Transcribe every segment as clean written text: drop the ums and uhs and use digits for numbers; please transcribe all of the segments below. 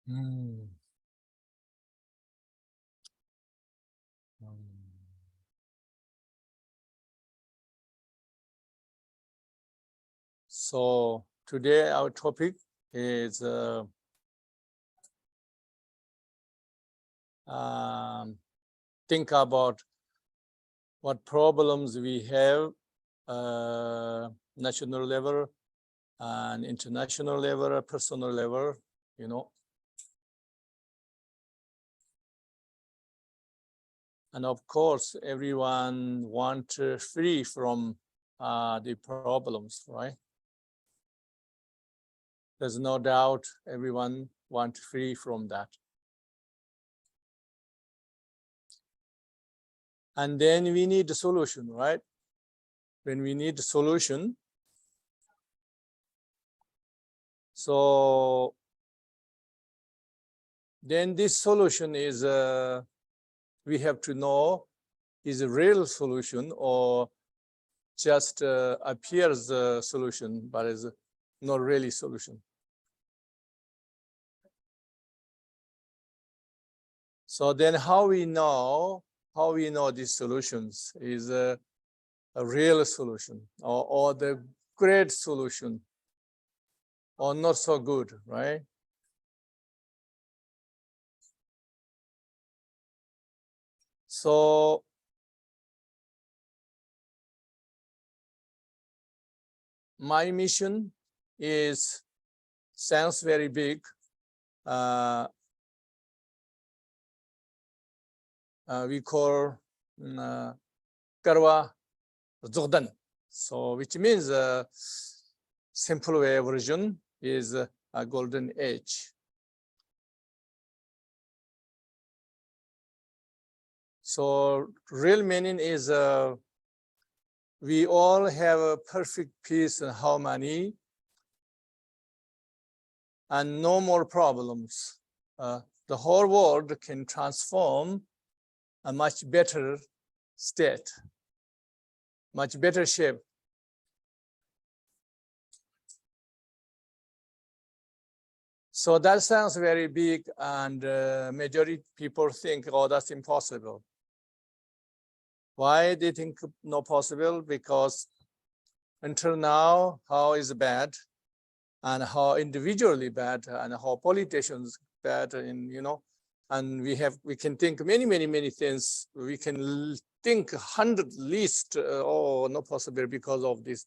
Mm. So today our topic is think about what problems we have national level and international level, personal level, you know. And of course, everyone wants free from the problems, right? There's no doubt everyone wants free from that. And then we need a solution, right? When we need a solution, so then this solution is, we have to know, is a real solution or just appears a solution, but is not really solution. So then how we know these solutions is a real solution or the great solution or not so good, right? So my mission is, sounds very big. We call Karwa Zogdan. So which means simple way version is a golden age. So real meaning is we all have a perfect peace and harmony and no more problems. The whole world can transform a much better state, much better shape. So that sounds very big, and majority people think, oh, that's impossible. Why they think not possible? Because until now, how is bad, and how individually bad, and how politicians bad, and you know, and we can think many things. We can think 100 least, oh, not possible because of this.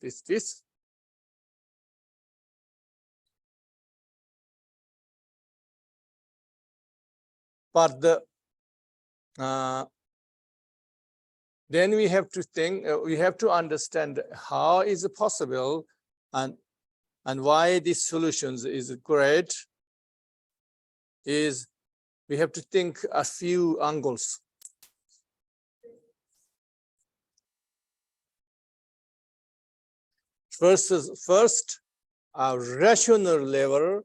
But then we have to think, we have to understand how is it possible, and why these solutions is great. Is we have to think a few angles. First, a rational level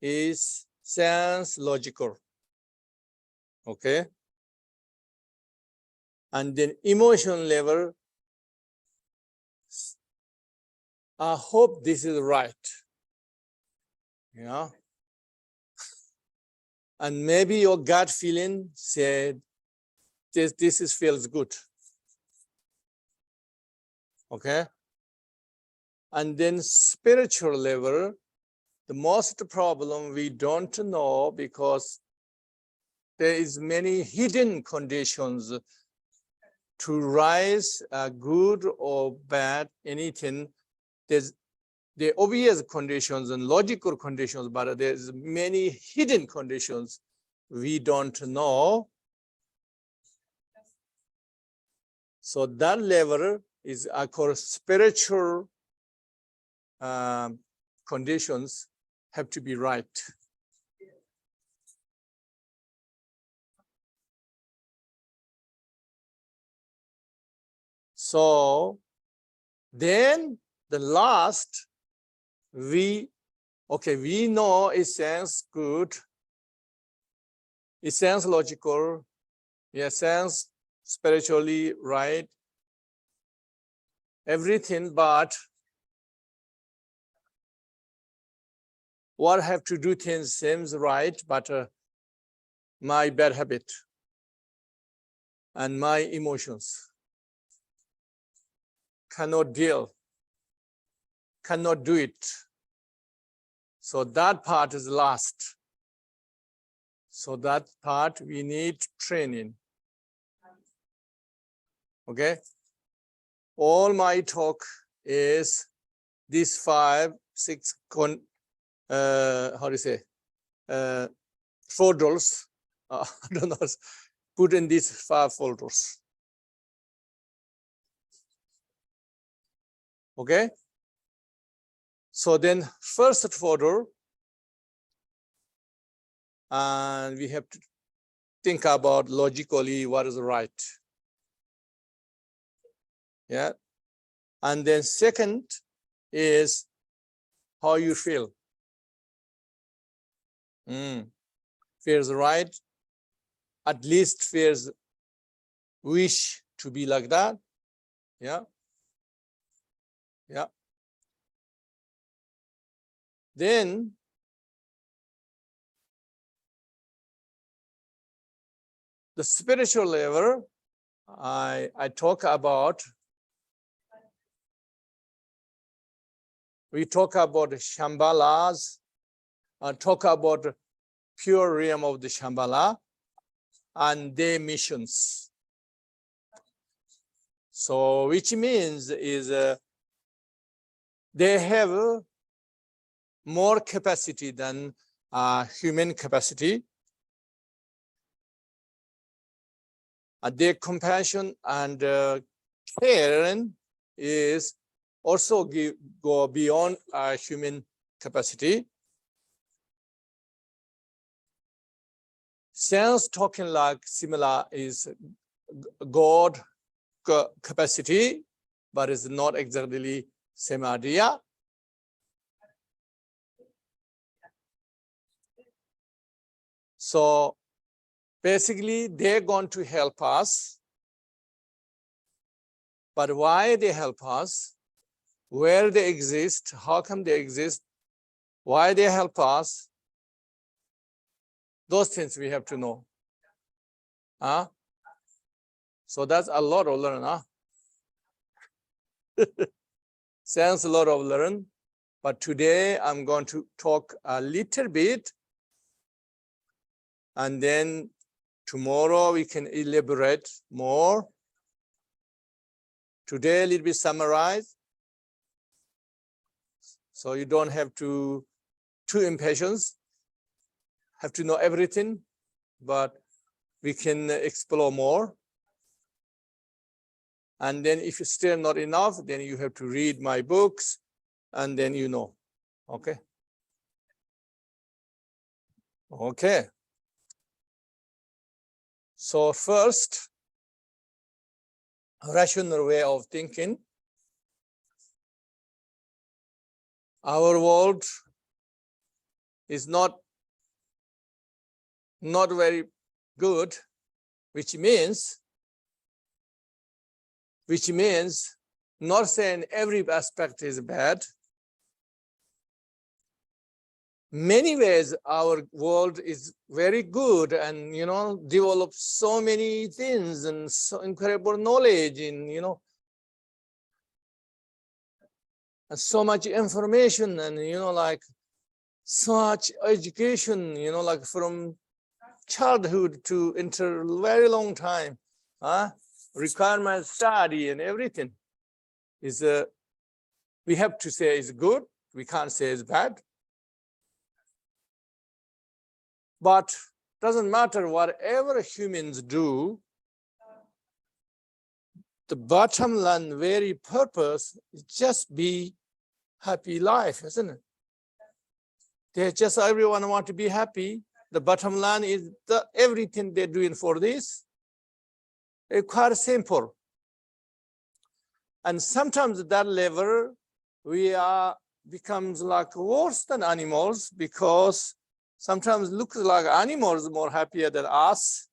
is sounds logical, okay? And then emotion level, I hope this is right, you know? And maybe your gut feeling said, this feels good, okay? And then spiritual level, the most problem we don't know because there is many hidden conditions to rise, good or bad, anything. There's the obvious conditions and logical conditions, but there's many hidden conditions we don't know. So that level is called spiritual conditions have to be right. So then the last, we know it sounds good, it sounds logical, it sounds spiritually right, everything, but what I have to do things seems right, but my bad habit and my emotions cannot do it. So that part is lost. So that part we need training. Okay. All my talk is these 5, 6 how do you say folders. I don't know. Put in these 5 folders. Okay. So then first folder, and we have to think about logically what is right. Yeah. And then second is how you feel. Feels right. At least feels wish to be like that. Yeah. Yeah. Then the spiritual level, I talk about, we talk about Shambhalas, talk about the pure realm of the Shambhala and their missions. So which means is they have more capacity than human capacity. Their compassion and care is also go beyond human capacity. Sense talking like similar is God capacity, but it's not exactly same idea. So basically, they're going to help us. But why they help us, where they exist, how come they exist, why they help us, those things we have to know. So that's a lot of learn. Sounds a lot of learn. But today I'm going to talk a little bit. And then tomorrow we can elaborate more. Today a little bit summarize. So you don't have to too impatient, have to know everything, but we can explore more. And then if it's still not enough, then you have to read my books and then you know. Okay. Okay. So first, rational way of thinking. Our world is not very good, which means not saying every aspect is bad. Many ways our world is very good and develops so many things and so incredible knowledge and and so much information and like so much education, like from childhood to enter very long time, requirement study and everything is we have to say is good. We can't say it's bad. But doesn't matter whatever humans do, the bottom line, very purpose is just be happy life, isn't it? They just everyone want to be happy. The bottom line is everything they're doing for this. It's quite simple. And sometimes at that level, we becomes like worse than animals because sometimes looks like animals more happier than us.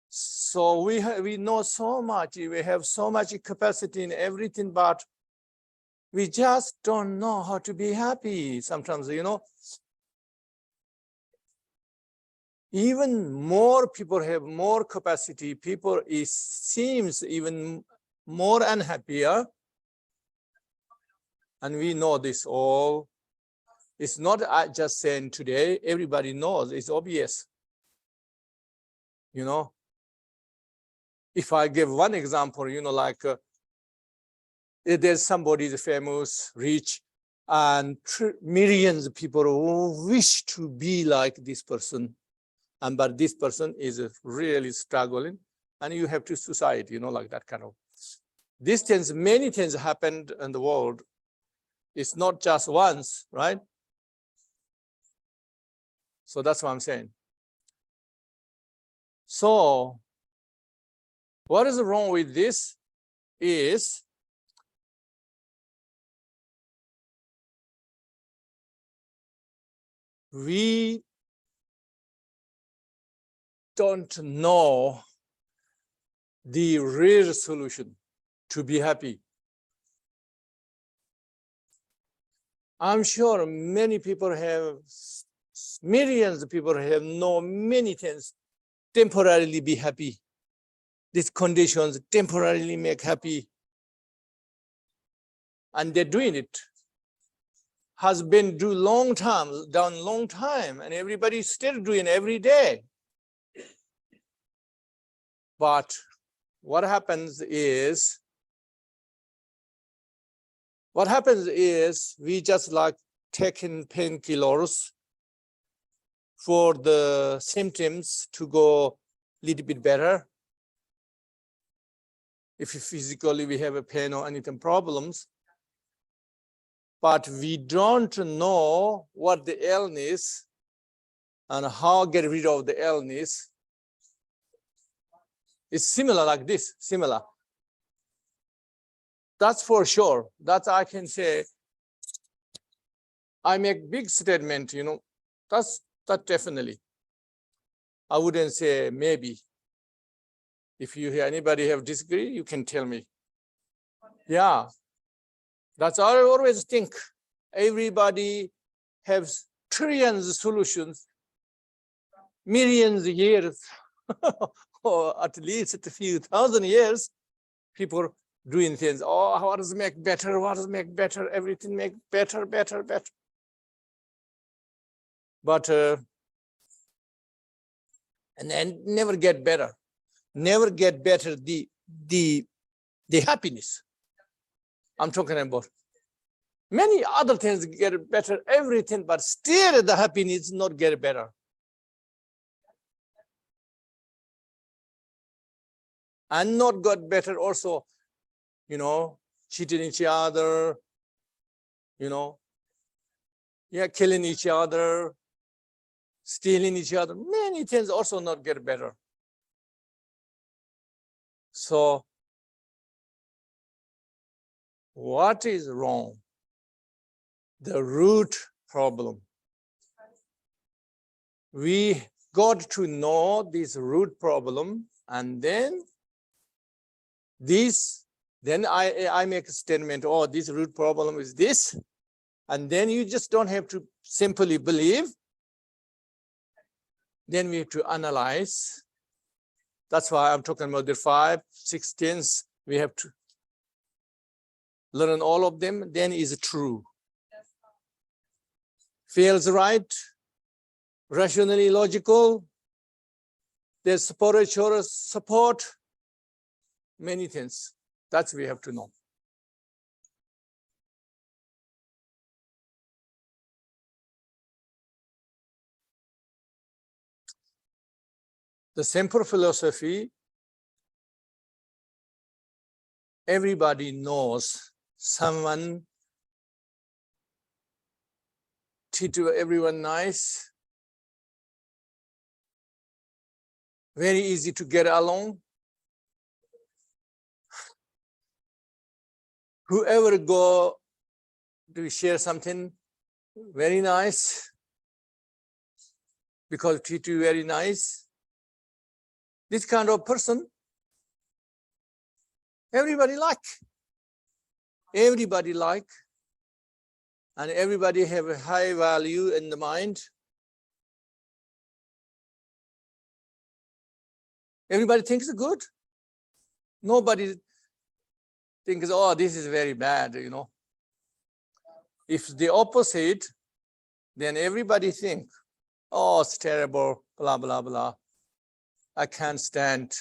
So we know so much, we have so much capacity in everything, but We just don't know how to be happy. Sometimes, you know, even more people have more capacity. People, it seems even more unhappier. And we know this all. It's not just saying today, everybody knows, it's obvious. You know, if I give one example, you know, like if there's somebody famous, rich, and millions of people who wish to be like this person. And but this person is really struggling, and you have to suicide, you know, like that kind of. These things, many things happened in the world. It's not just once, right? So that's what I'm saying. So what is wrong with this is we don't know the real solution to be happy. I'm sure many people have, millions of people have known many things temporarily be happy. These conditions temporarily make happy. And they're doing it. Has been do long time, done long time, and everybody's still doing every day. But what happens is we just like taking painkillers for the symptoms to go a little bit better. If physically we have a pain or anything problems, but we don't know what the illness and how get rid of the illness. It's similar like this, similar. That's for sure. That I can say. I make big statement, you know, that definitely. I wouldn't say maybe. If you hear anybody have disagree, you can tell me. Yeah, that's all I always think. Everybody has trillions of solutions, millions of years, or at least a few thousand years, people doing things. Oh, what does make better? What does make better? Everything make better, better, better. But and then never get better. Never get better the happiness. I'm talking about. Many other things get better, everything, but still the happiness not get better. And not got better also, you know, cheating each other, you know, yeah, killing each other, stealing each other. Many things also not get better. So what is wrong? The root problem. We got to know this root problem, and then I make a statement, oh, this root problem is this. And then you just don't have to simply believe. Then we have to analyze. That's why I'm talking about the 5, 6 things. We have to learn all of them. Then is true. Feels right, rationally logical. There's spiritual support. Many things. That's we have to know. The simple philosophy, everybody knows someone treat everyone nice, very easy to get along. Whoever go to share something very nice, because treat you very nice. This kind of person, everybody like. everybody like, and everybody have a high value in the mind. Everybody thinks it's good. Nobody thinks, oh, this is very bad, you know. If the opposite, then everybody think, oh, it's terrible, blah, blah, blah. I can't stand.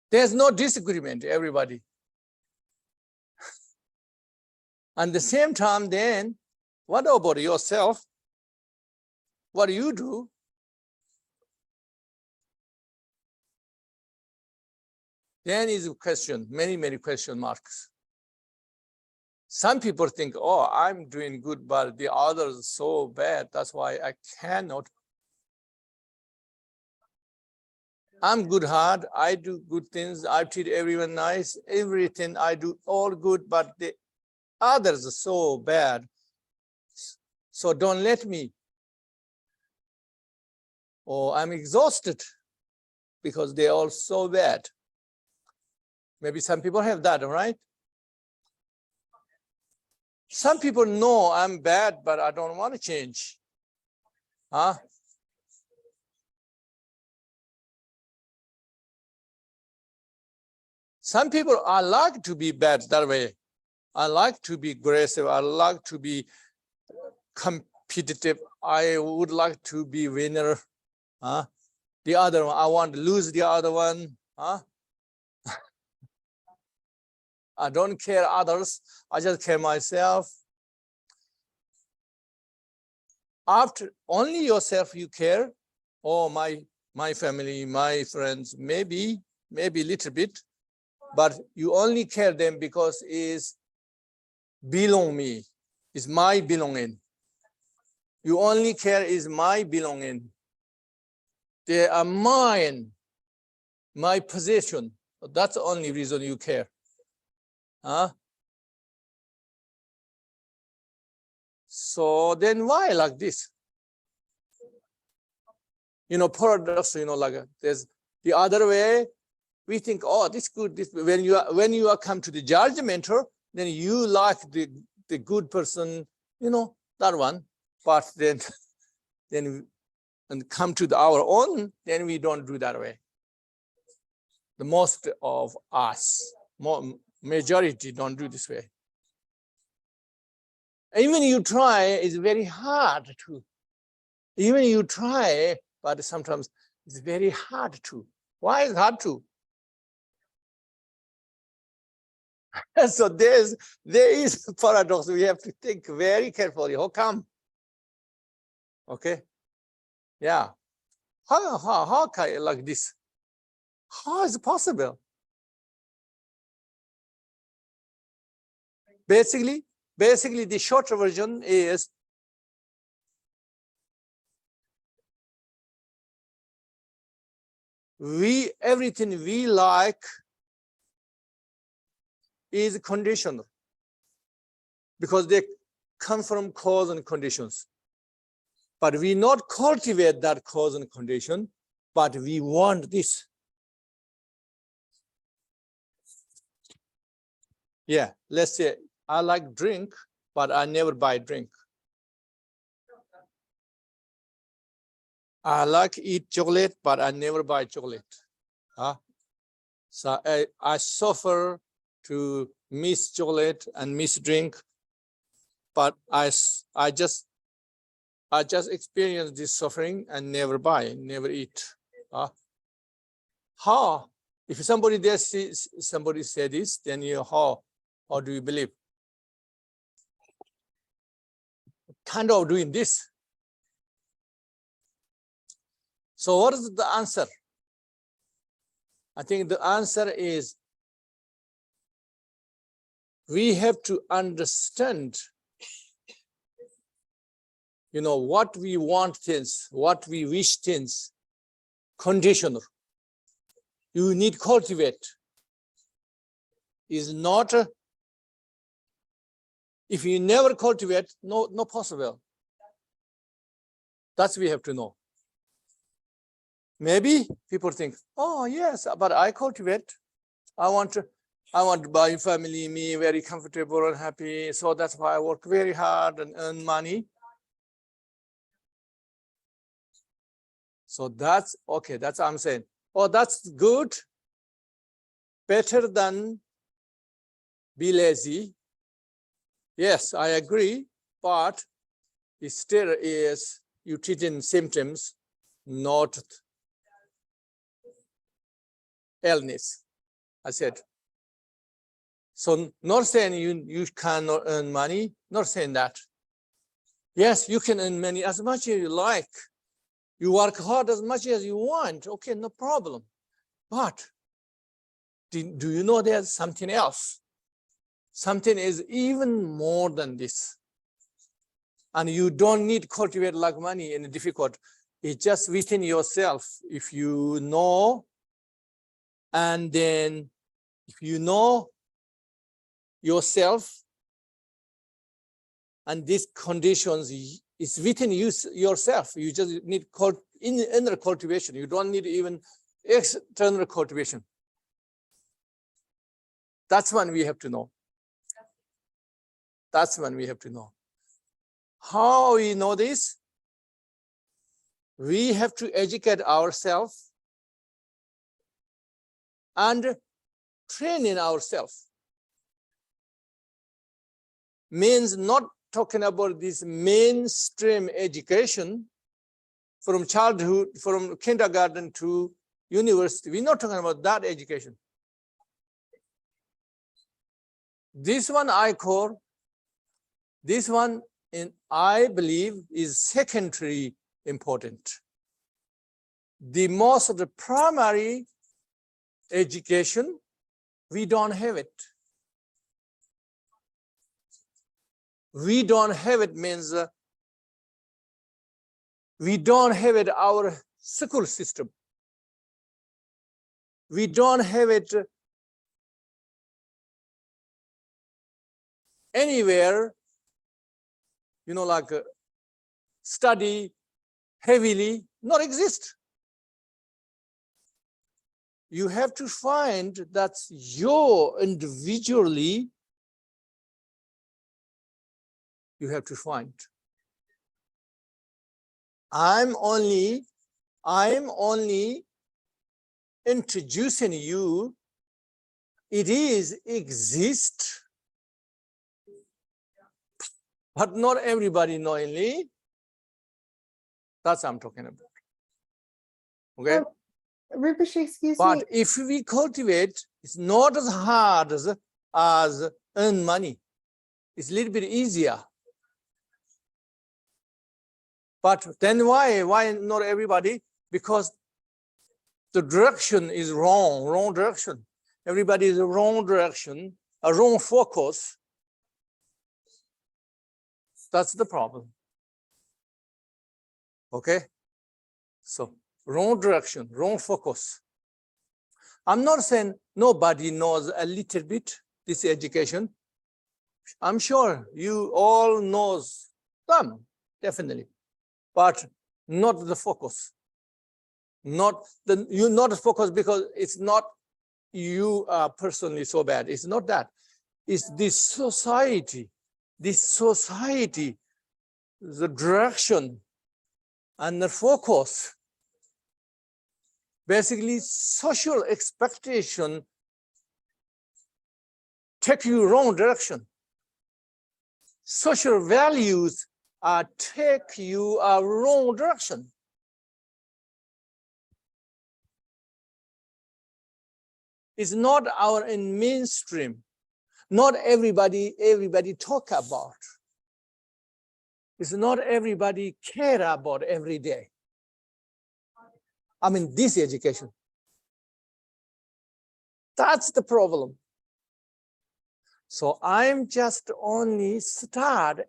There's no disagreement, everybody. At the same time, then, what about yourself? What do you do? Then is a question, many question marks. Some people think, oh, I'm doing good, but the others are so bad. That's why I cannot. I'm good heart. I do good things. I treat everyone nice. Everything I do all good, but the others are so bad. So don't let me. Or I'm exhausted because they're all so bad. Maybe some people have that, right? Some people know I'm bad, but I don't want to change. Huh? Some people, I like to be bad that way. I like to be aggressive. I like to be competitive. I would like to be winner. Huh? The other one, I want to lose the other one. Huh? I don't care others. I just care myself. After only yourself you care, or my family, my friends, maybe a little bit, but you only care them because is belong me, is my belonging. You only care is my belonging. They are mine, my possession. That's the only reason you care. Huh? So then why like this? You know, paradox, you know, like there's the other way. We think, oh, this good, this when you are come to the judgment, then you like the good person, you know, that one. But then and come to our own, then we don't do that way. The most of us, majority don't do this way. Even you try, it's very hard to. Even you try, but sometimes it's very hard to. Why is it hard to? So there is a paradox. We have to think very carefully. How come? Okay. Yeah. How can like this? How is it possible? Basically, the short version is everything we like is conditional because they come from cause and conditions. But we not cultivate that cause and condition, but we want this. Yeah, let's say I like drink, but I never buy drink. I like eat chocolate, but I never buy chocolate. Huh? So I suffer to miss chocolate and miss drink, but I just experience this suffering and never buy, never eat. How? If somebody say this, then you how do you believe? Kind of doing this. So what is the answer? I think the answer is we have to understand, you know, what we want things, what we wish things, conditional. You need cultivate. Is not if you never cultivate, no possible. That's we have to know. Maybe people think, oh yes, but I cultivate. I want my family, me very comfortable and happy. So that's why I work very hard and earn money. So that's okay. That's what I'm saying. Oh, that's good. Better than be lazy. Yes, I agree. But it still is you treating symptoms, not illness. I said. So not saying you cannot earn money, not saying that. Yes, you can earn money as much as you like. You work hard as much as you want. Okay, no problem. But do you know there's something else? Something is even more than this. And you don't need cultivate like money in difficult. It's just within yourself. If you know, and then if you know yourself, and these conditions is within you yourself. You just need inner cultivation. You don't need even external cultivation. That's when we have to know. That's when we have to know. How we know this? We have to educate ourselves and training ourselves. Means not talking about this mainstream education from childhood, from kindergarten to university. We're not talking about that education. This one I call, this one I believe is secondary important. The most of the primary education, we don't have it. We don't have it means we don't have it our school system. We don't have it anywhere, you know, like study heavily, not exist. You have to find that your individually, you have to find. I'm only introducing you. It is exist, but not everybody knowingly. That's what I'm talking about. Okay. Rinpoche, excuse but me. If we cultivate, it's not as hard as earn money. It's a little bit easier. But then why not everybody? Because the direction is wrong direction. Everybody is a wrong direction, a wrong focus. That's the problem. Okay? So wrong direction, wrong focus. I'm not saying nobody knows a little bit this education. I'm sure you all knows some, definitely, but not the focus. Not focus because it's not you are personally so bad. It's not that. It's this society, the direction and the focus. Basically, social expectation take you wrong direction. Social values take you a wrong direction. It's not our in mainstream. Not everybody talk about. It's not everybody care about every day. I mean, this education. That's the problem. So I'm just only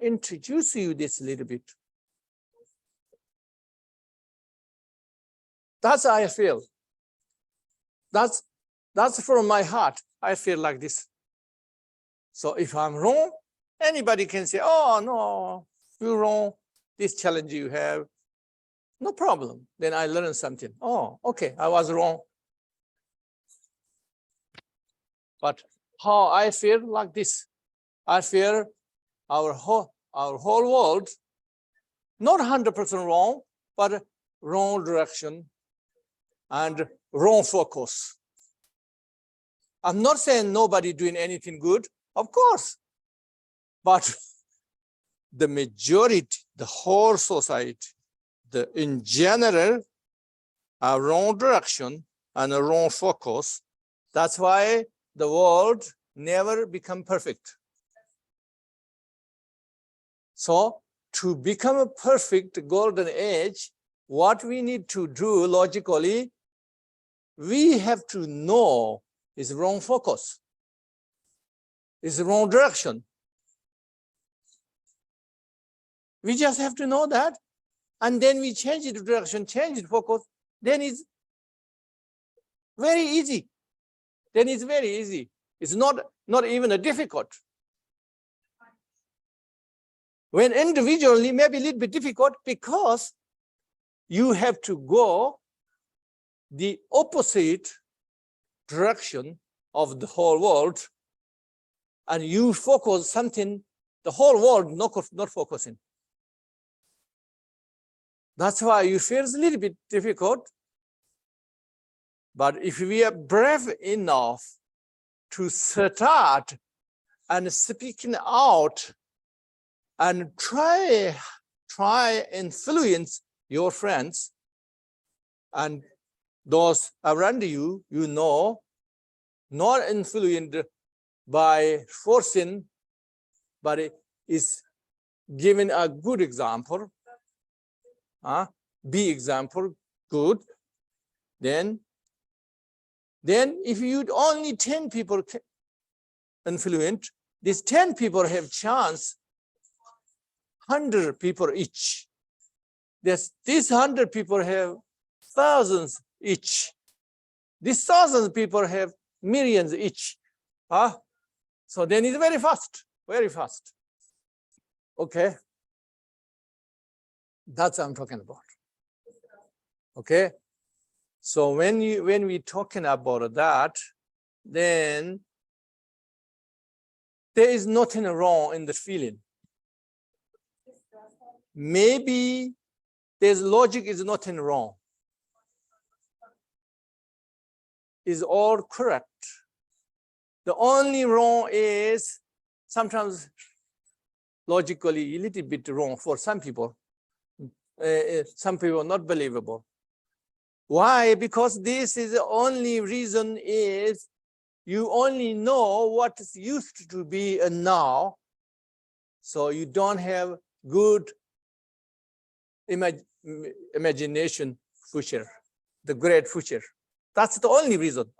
introduce you this little bit. That's how I feel. That's from my heart. I feel like this. So if I'm wrong, anybody can say, oh, no, you're wrong. This challenge you have, no problem. Then I learned something. Oh, okay, I was wrong. But how I feel like this, I feel our whole world, not 100% wrong, but wrong direction and wrong focus. I'm not saying nobody doing anything good, of course, but the majority, the whole society, in general, a wrong direction and a wrong focus. That's why the world never become perfect. So to become a perfect golden age, what we need to do logically, we have to know is wrong focus, is wrong direction. We just have to know that, and then we change the direction, change the focus, then it's very easy. Then it's very easy. It's not even a difficult. When individually, maybe a little bit difficult because you have to go the opposite direction of the whole world, and you focus something the whole world not focusing. That's why you feel it's a little bit difficult. But if we are brave enough to start and speaking out and try influence your friends and those around you, not influenced by forcing, but it is giving a good example, be example, good, then if you only 10 people influence, these 10 people have chance 100 people each. These 100 people have thousands each. These thousands people have millions each. So then it's very fast, very fast. Okay. That's what I'm talking about. Okay. So when we're talking about that, then there is nothing wrong in the feeling. Maybe there's logic is nothing wrong. Is all correct. The only wrong is sometimes logically a little bit wrong for some people. Some people not believable. Why? Because this is the only reason is you only know what is used to be a now. So you don't have good imagination future, the great future. That's the only reason.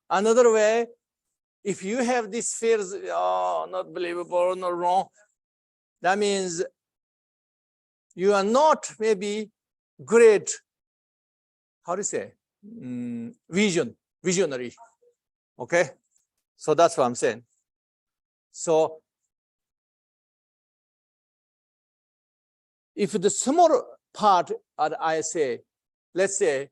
Another way, if you have these fears, not believable, not wrong, that means you are not maybe great, how do you say, visionary. Okay, so that's what I'm saying. So if the small part I say, let's say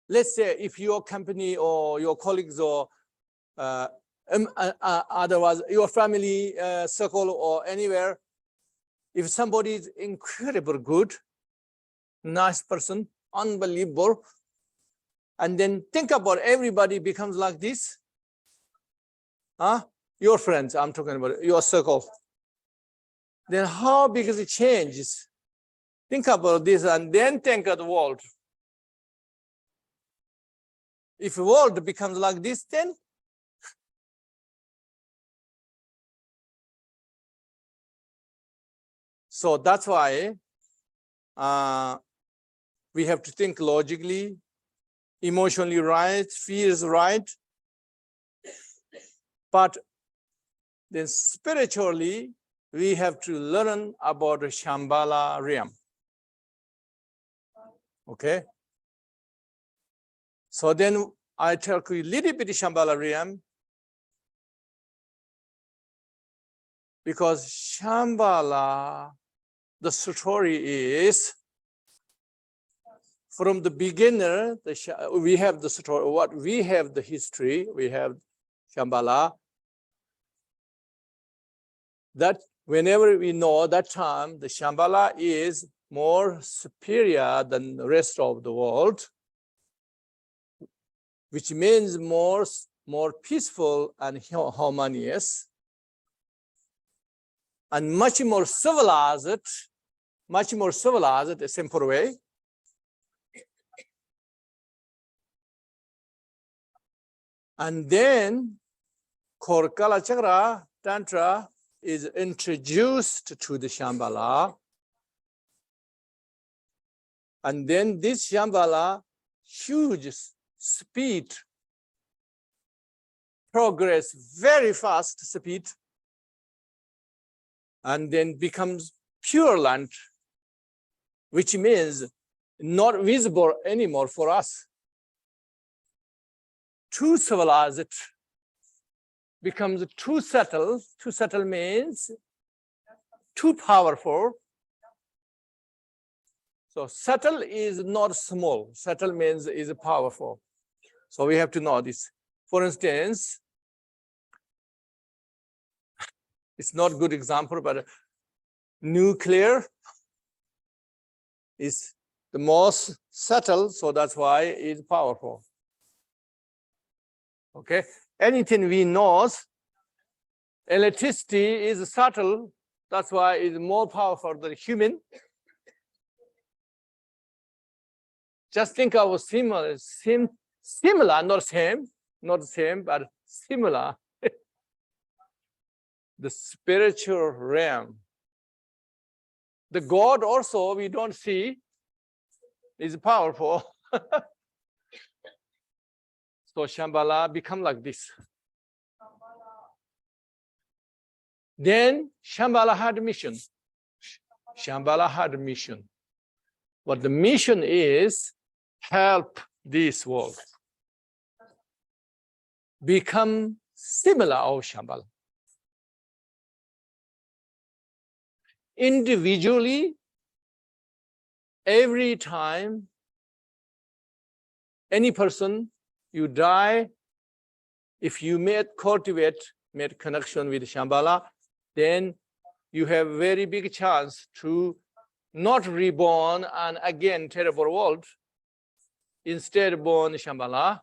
if your company or your colleagues or otherwise your family circle or anywhere, if somebody is incredible good, nice person, unbelievable, and then think about everybody becomes like this, your friends, I'm talking about your circle, then how big is it changes? Think about this and then think of the world. If the world becomes like this, then so that's why we have to think logically, emotionally right, feels right, but then spiritually we have to learn about the Shambhala realm. Okay. So then I tell you a little bit of Shambhala realm, because Shambhala, the story is from the beginner, we have the story, what we have the history, we have Shambhala. That whenever we know that time, the Shambhala is more superior than the rest of the world, which means more peaceful and harmonious, and much more civilized, a simple way. And then Korkala Chakra Tantra is introduced to the Shambhala. And then this Shambhala, huge speed, progress, very fast speed, and then becomes pure land, which means not visible anymore for us. Too civilized becomes too subtle. Too subtle means too powerful. So subtle is not small. Subtle means is powerful. So we have to know this. For instance, it's not a good example, but nuclear is the most subtle, so that's why it's powerful. Okay, anything we know, electricity is subtle, that's why it's more powerful than human. Just think of similar, not same, but similar. The spiritual realm. The God also we don't see is powerful. So Shambhala become like this. Then Shambhala had a mission. What the mission is, help this world become similar of Shambhala. Individually, every time any person you die, if you cultivate connection with Shambhala, then you have very big chance to not reborn and again terrible world. Instead born Shambhala.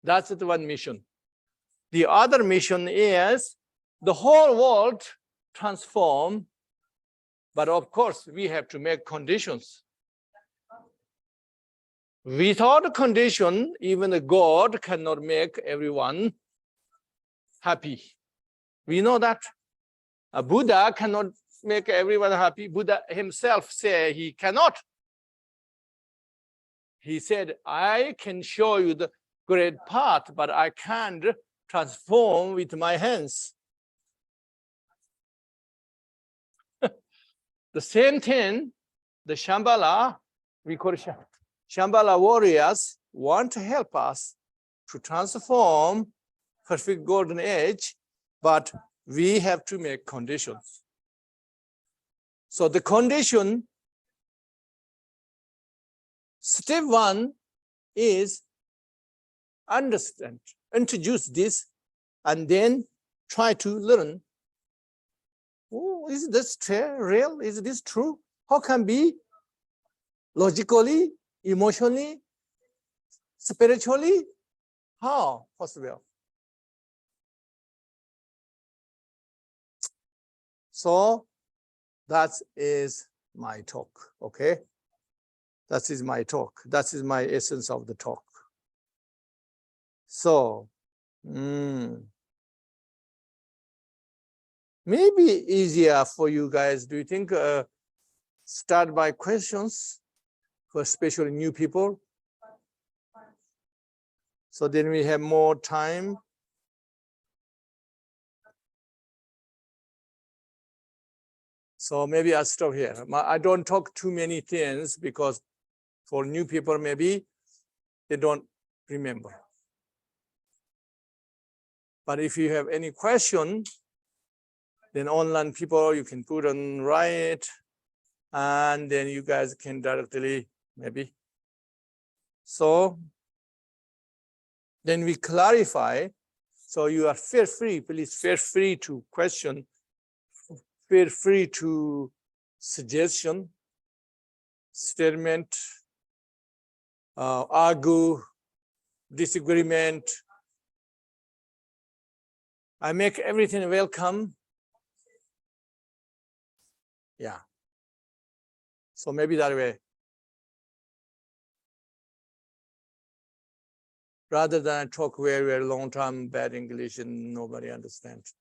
That's the one mission. The other mission is the whole world transform, but of course we have to make conditions. Without condition, even a God cannot make everyone happy. We know that. A Buddha cannot make everyone happy. Buddha himself said he cannot. He said, I can show you the great path, but I can't transform with my hands. The same thing, the Shambhala, we call it Shambhala warriors want to help us to transform perfect golden age, but we have to make conditions. So the condition, step one is understand, introduce this, and then try to learn. Oh, is this real? Is this true? How can be logically, emotionally, spiritually? How possible? So that is my talk, okay? That is my talk. That is my essence of the talk. So, maybe easier for you guys. Do you think start by questions for especially new people? So then we have more time. So maybe I'll stop here. I don't talk too many things because for new people, maybe they don't remember. But if you have any question, then online people, you can put on write, and then you guys can directly maybe So then we clarify. So you are feel free, please feel free to question, feel free to suggestion, statement, argue, disagreement. I make everything welcome. Yeah. So maybe that way. Rather than talk very, very long time bad English and nobody understands.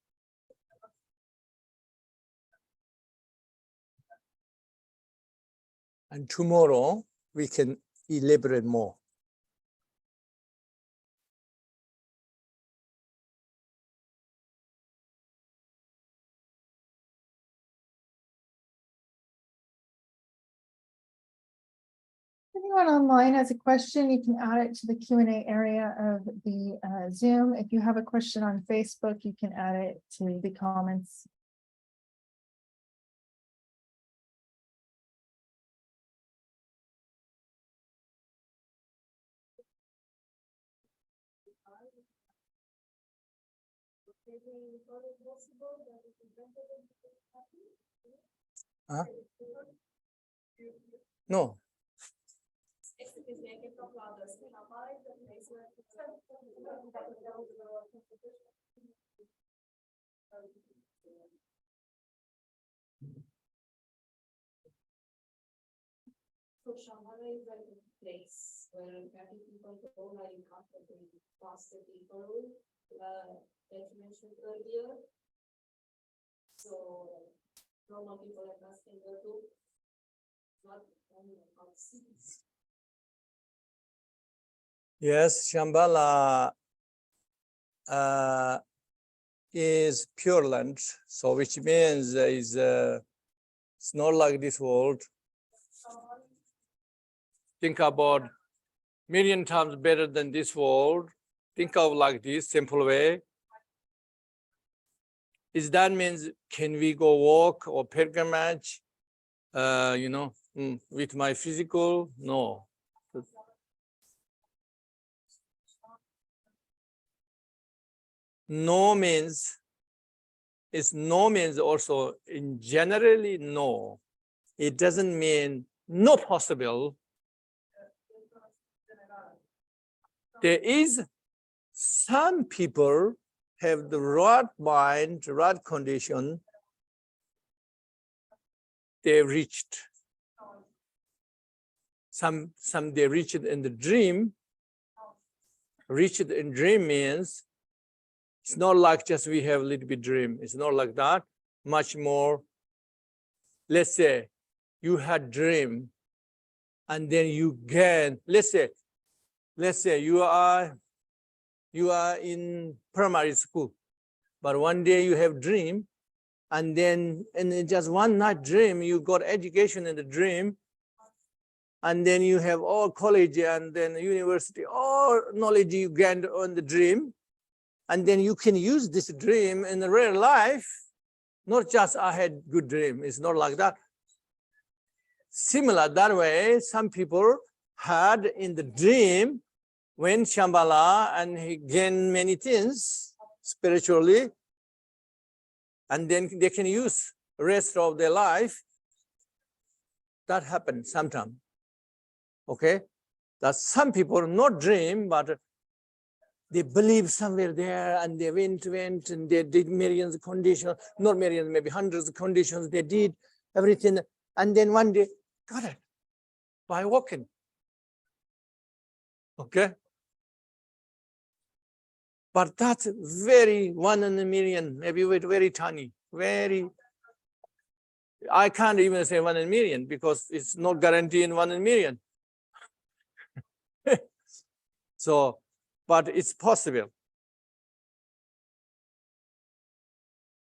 And tomorrow we can elaborate more. If anyone online has a question, you can add it to the Q&A area of the Zoom. If you have a question on Facebook, you can add it to the comments. Huh? No. So Shambhala is like a place where happy people go like in contact with positive people that you mentioned earlier. So normal people like us can go to not only outside. Yes, Shambhala is Pure Land, so which means it's not like this world. Think about million times better than this world. Think of like this simple way. Is that means can we go walk or pilgrimage? With my physical? No. No means it's no means also in generally no. It doesn't mean no possible. There is some people have the right mind, right condition. They reached. Some they reached in the dream. Reached in dream means it's not like just we have a little bit dream. It's not like that. Much more. Let's say you had dream, and then you gain. Let's say you are in primary school, but one day you have dream, and then in just one night dream you got education in the dream, and then you have all college and then university, all knowledge you gained on the dream. And then you can use this dream in the real life, not just I had good dream. It's not like that. Similar that way, some people had in the dream when Shambhala and he gained many things spiritually, and then they can use the rest of their life. That happens sometimes. Okay, that some people not dream, but they believe somewhere there, and they went, and they did millions of conditions, not millions, maybe hundreds of conditions. They did everything, and then one day got it by walking. Okay, but that's very 1 in a million, maybe very tiny, very. I can't even say 1 in a million because it's not guaranteed in 1 in a million. So, but it's possible.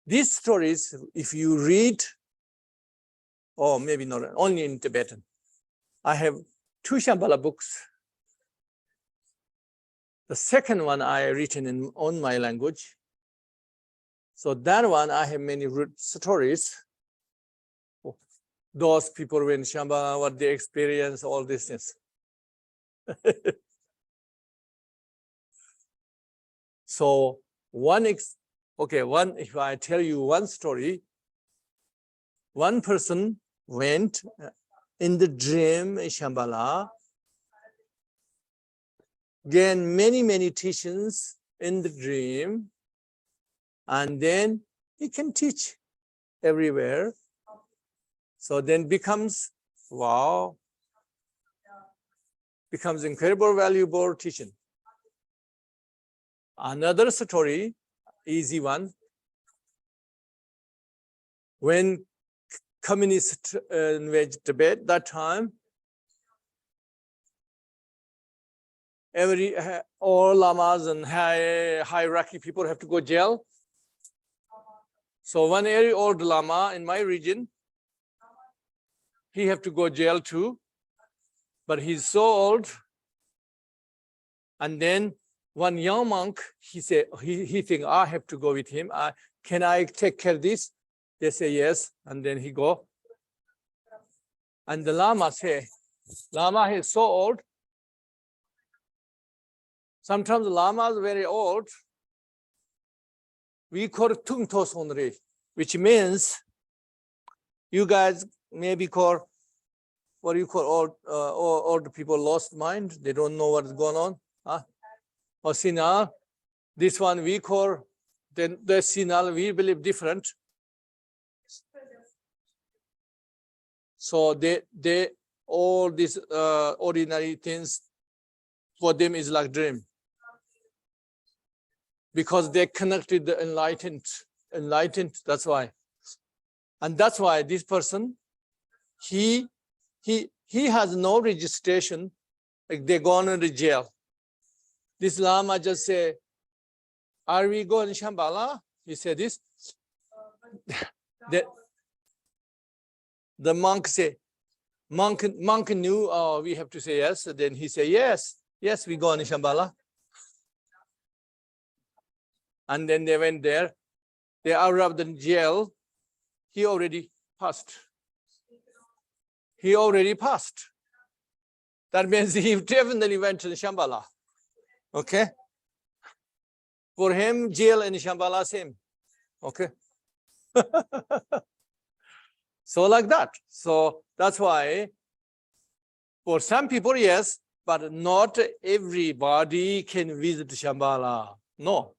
These stories, if you read, or maybe not, only in Tibetan. I have 2 Shambhala books. The second one I written on my language. So that one I have many stories. Those people when Shambhala, what they experience, all these things. So if I tell you one story, one person went in the dream in Shambhala, gained many teachings in the dream, and then he can teach everywhere. So then becomes, wow, becomes incredible, valuable teaching. Another story, easy one. When communists invaded Tibet, that time, all lamas and hierarchy people have to go jail. So one very old lama in my region, he have to go jail too, but he's so old. And then one young monk, he said, he think I have to go with him. Can I take care of this? They say yes, and then he go. And the lama say, lama is so old. Sometimes the lama is very old. We call it tungto sonri, which means you guys maybe call what do you call old people lost mind. They don't know what's going on. Or sinal. This one we call the sinal. We believe different. So they all these ordinary things for them is like dream. Because they connected the enlightened, that's why. And that's why this person, he has no registration, like they gone into jail. This lama just say, are we going to Shambhala? He said this. The monk say, monk knew, oh, we have to say yes. And then he said, yes, we go on Shambhala. And then they went there. They arrived in jail. He already passed. That means he definitely went to the Shambhala. Okay? For him, jail and Shambhala same. Okay? So like that. So that's why for some people, yes, but not everybody can visit Shambhala. No.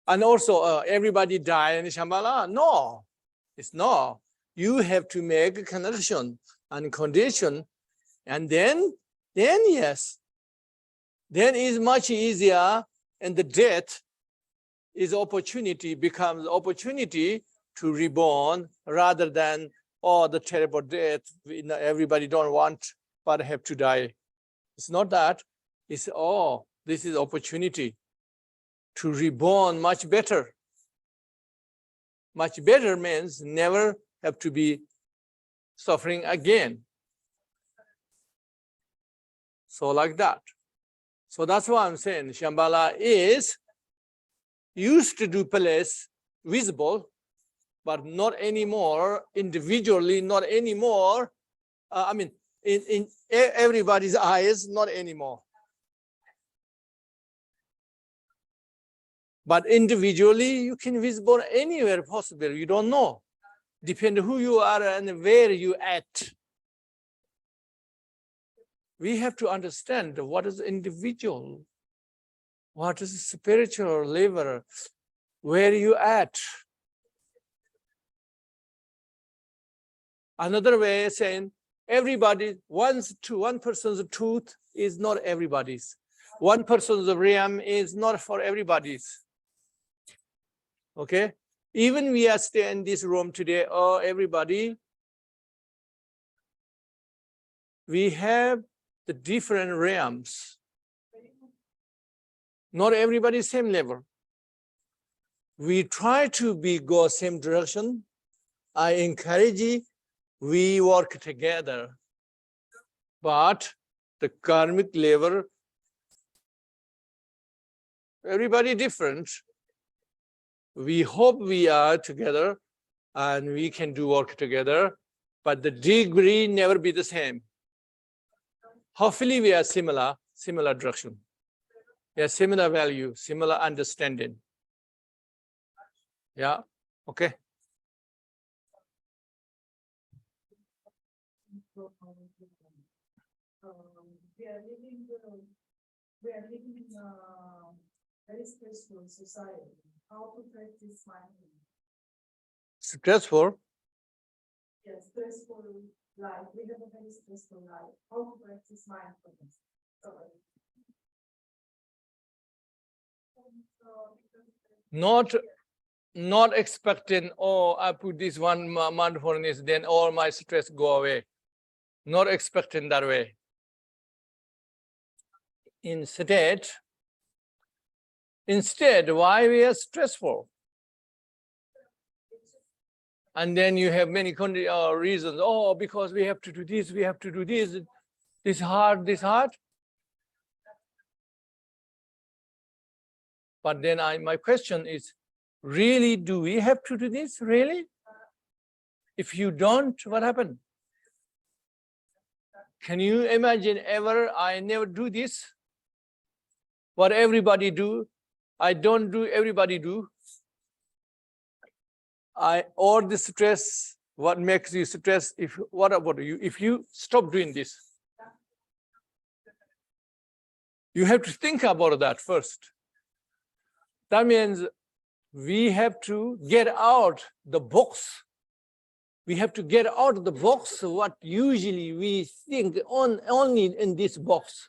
And also, everybody die in Shambhala? No, it's no. You have to make a connection and condition, and then yes. Then it's much easier, and the death is opportunity, becomes opportunity to reborn rather than, oh, the terrible death, everybody don't want, but have to die. It's not that. It's, oh, this is opportunity to reborn much better. Much better means never have to be suffering again. So like that. So that's why I'm saying Shambhala is used to do place visible, but not anymore, individually, not anymore. In everybody's eyes, not anymore. But individually, you can visible anywhere possible. You don't know. Depend who you are and where you at. We have to understand what is individual, what is spiritual level, where you at. Another way of saying, everybody, one person's truth is not everybody's. One person's realm is not for everybody's. Okay, even we are staying in this room today, oh, everybody, we have the different realms. Not everybody same level. We try to go same direction. I encourage you, we work together. But the karmic level, everybody different. We hope we are together and we can do work together, but the degree never be the same. Hopefully we are similar direction. We are similar value, similar understanding. Yeah, okay. We are living in a very stressful society. How to practice mindfulness? Stressful. Yes, stressful life. We have a very stressful life. How to practice mindfulness? Not expecting, oh, I put this one mindfulness, then all my stress go away. Not expecting that way. Instead, why we are stressful? And then you have many reasons. Oh, because we have to do this, we have to do this. This hard, this hard. But then my question is, really, do we have to do this? Really? If you don't, what happened? Can you imagine ever I never do this? What everybody do, I don't do, everybody do. All the stress, what makes you stress, what about you? If you stop doing this, you have to think about that first. That means we have to get out the box. We have to get out of the box what usually we think only in this box.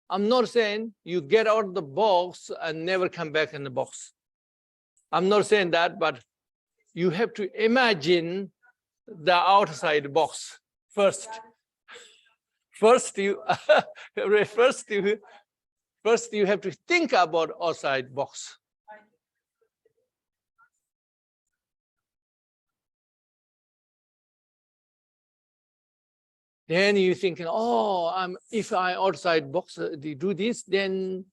I'm not saying you get out of the box and never come back in the box. I'm not saying that, but you have to imagine the outside box first. First you have to think about outside box. Then you're thinking, oh, if I outside box do this, then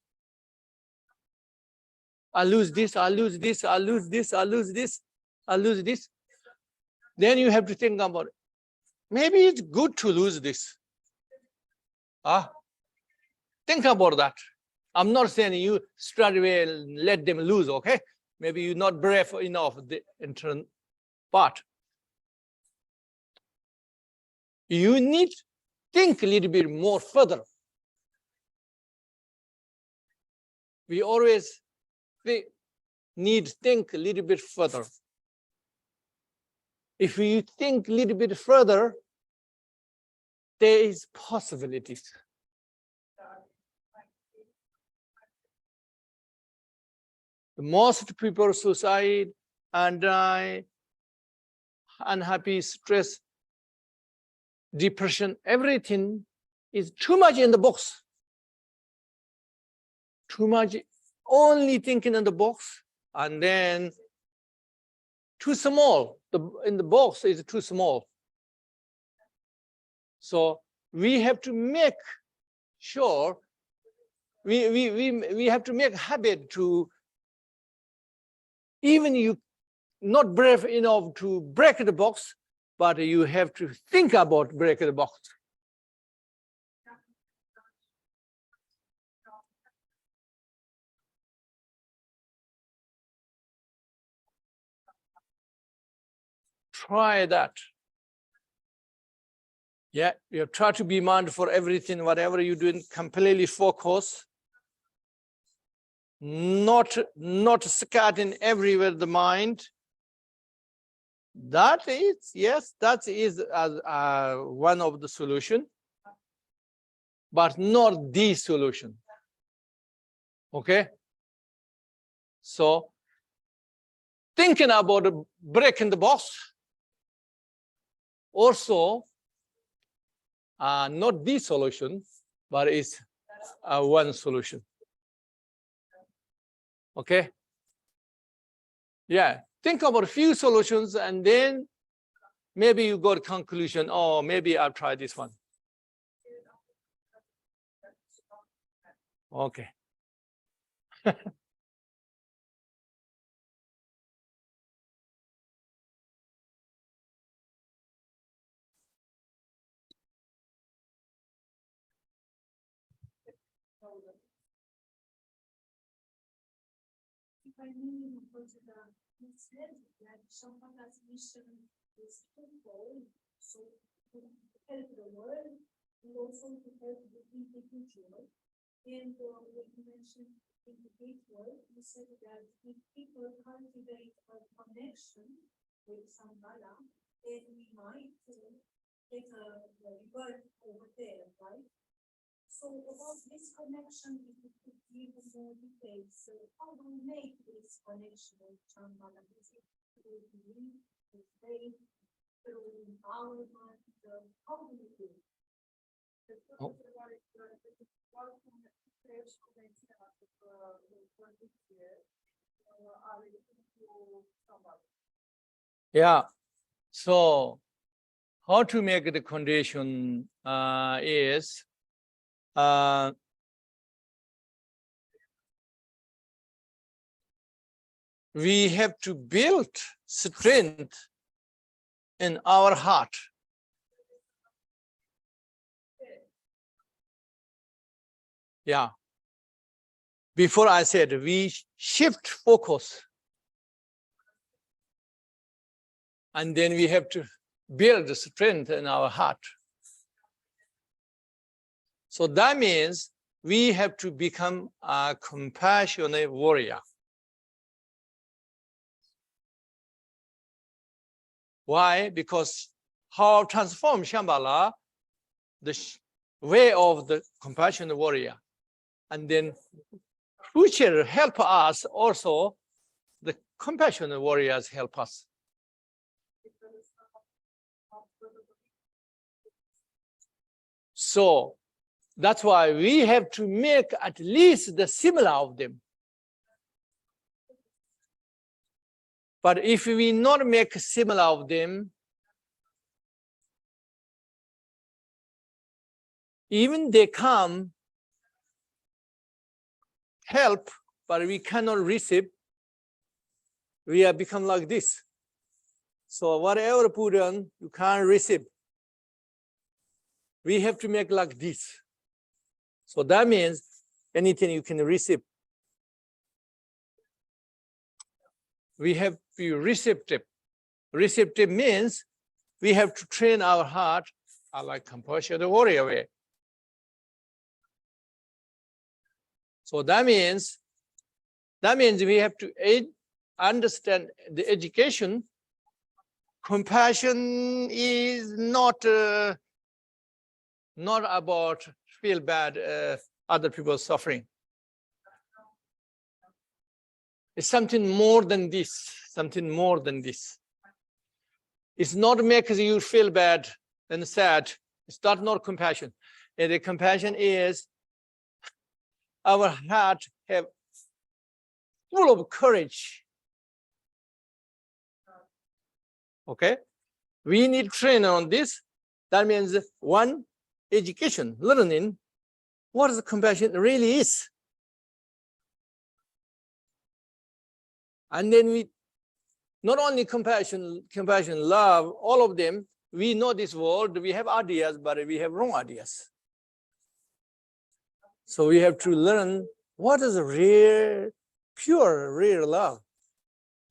I lose this, I lose this, I lose this, I lose this, I lose this. Then you have to think about it. Maybe it's good to lose this. Think about that. I'm not saying you straight away let them lose, okay? Maybe you're not brave enough the internal part. You need to think a little bit more further. We always need to think a little bit further. If you think a little bit further, there is possibilities. The most people suicide and die, unhappy, stress, depression, everything is too much in the box. Too much only thinking in the box, and then too small. In the box is too small. So we have to make sure we have to make a habit to, even you not brave enough to break the box, but you have to think about breaking the box. Try that. Yeah, you try to be mindful for everything, whatever you're doing, completely focus. Not scatting everywhere the mind. That is, yes, that is one of the solution, but not the solution. Okay? So thinking about breaking the box, also not the solution, but it's one solution. Okay? Yeah, think about a few solutions and then maybe you got a conclusion, oh, maybe I'll try this one. Okay. problem. If I mean, he said that Shambhala's mission is twofold, so to help the world and also to help the individual. And when you mentioned individual, you said that if people cultivate a connection with Shambhala, then we might get a rebirth over there, right? So about this connection, if you could give more details, so how do we make this connection with Shambhala? Is it through belief, through faith, through empowerment? How do we do it? Oh. Yeah. So how to make the condition is we have to build strength in our heart. Yeah. Before I said we shift focus. And then we have to build strength in our heart. So that means we have to become a compassionate warrior. Why? Because how transform Shambhala, the way of the compassionate warrior. And then future help us also, the compassionate warriors help us. So that's why we have to make at least the similar of them. But if we not make similar of them, even they come help, but we cannot receive, we have become like this. So whatever put on, you can't receive. We have to make like this. So that means anything you can receive. We have to be receptive. Receptive means we have to train our heart, like compassionate warrior way. So that means we have to understand the education. Compassion is not about feel bad other people suffering. It's something more than this. Something more than this. It's not making you feel bad and sad. It's not compassion. And the compassion is our heart have full of courage. Okay, we need training on this. That means one, education, learning what the compassion really is. And then we not only compassion, love, all of them. We know this world, we have ideas, but we have wrong ideas. So we have to learn what is real, pure, real love.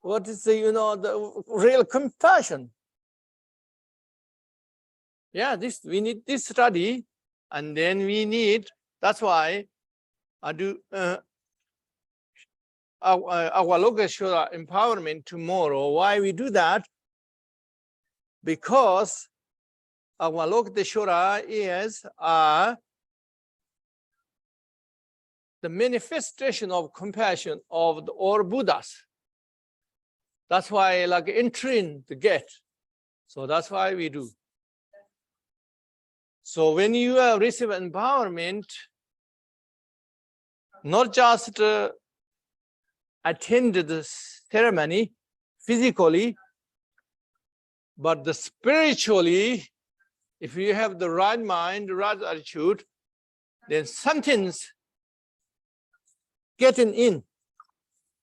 What is the, the real compassion? Yeah, we need this study, and then we need. That's why I do our Lokeshwara empowerment tomorrow. Why we do that? Because our Lokeshwara is the manifestation of compassion of all Buddhas. That's why, like entering the gate. So that's why we do. So when you receive empowerment, not just attend the ceremony physically, but the spiritually, if you have the right mind, the right attitude, then something's getting in,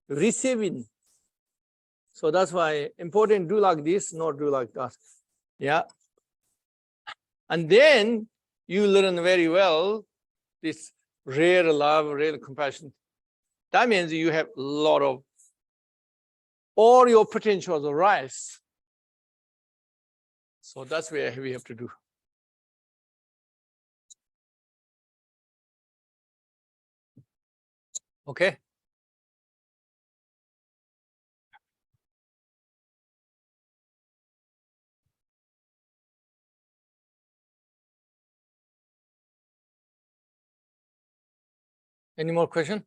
receiving. So that's why important do like this, not do like that. Yeah. And then you learn very well this real love, real compassion. That means you have a lot of, all your potentials rise. So that's where we have to do. Okay. Any more question?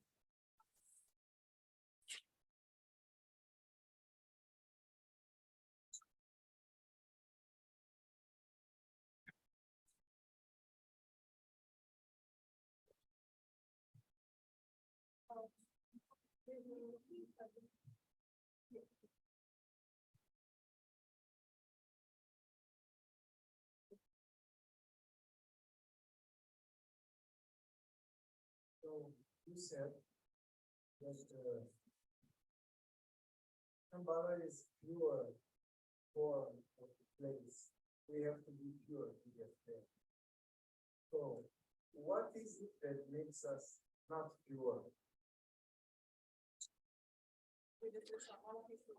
So you said that Shambhala is pure form of the place. We have to be pure to get there. So what is it that makes us not pure?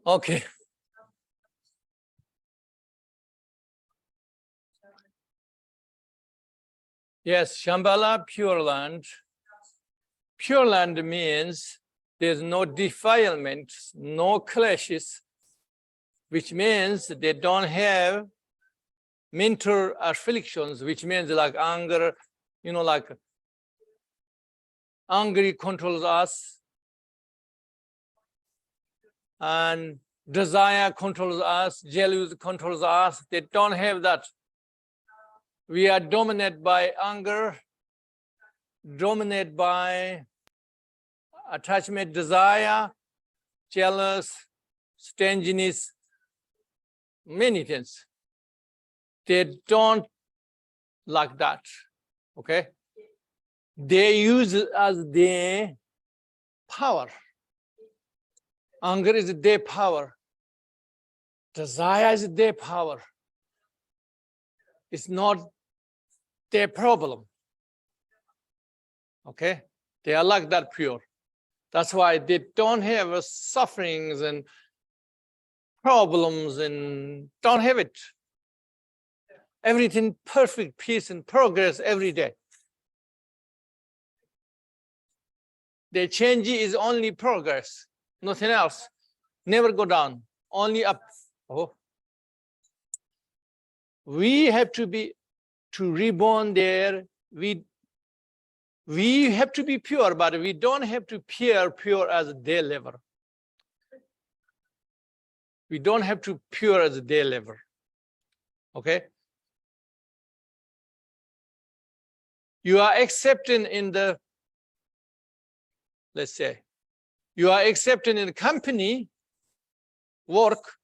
Okay. Yes, Shambhala, Pure Land. Pure Land means there's no defilement, no clashes, which means they don't have mental afflictions, which means like anger, like anger controls us and desire controls us, jealousy controls us. They don't have that. We are dominated by anger, dominated by attachment, desire, jealous, stinginess, many things. They don't like that, okay? They use it as their power. Anger is their power. Desire is their power. It's not their problem, okay? They are like that pure. That's why they don't have sufferings and problems and don't have it. Everything perfect, peace and progress every day. The change is only progress, nothing else. Never go down, only up. Oh. We have to reborn there. We have to be pure, but we don't have to pure as their level. We don't have to pure as their level. Okay? You are accepting in the, let's say, you are accepting in company work,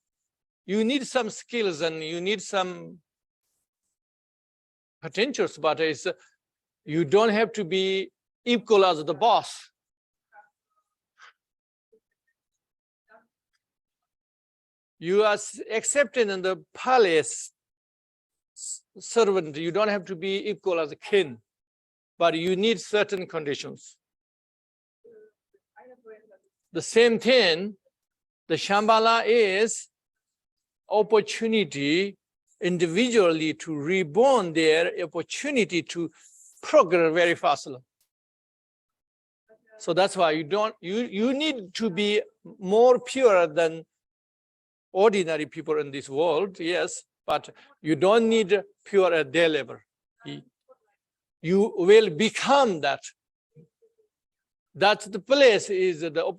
you need some skills and you need some potentials, but it's, you don't have to be equal as the boss. You are accepted in the palace servant. You don't have to be equal as a king, but you need certain conditions. The same thing, the Shambhala is opportunity individually to reborn their opportunity to progress very fast. So that's why you need to be more pure than ordinary people in this world, yes, but you don't need pure at their level. You will become that. That's the place, is the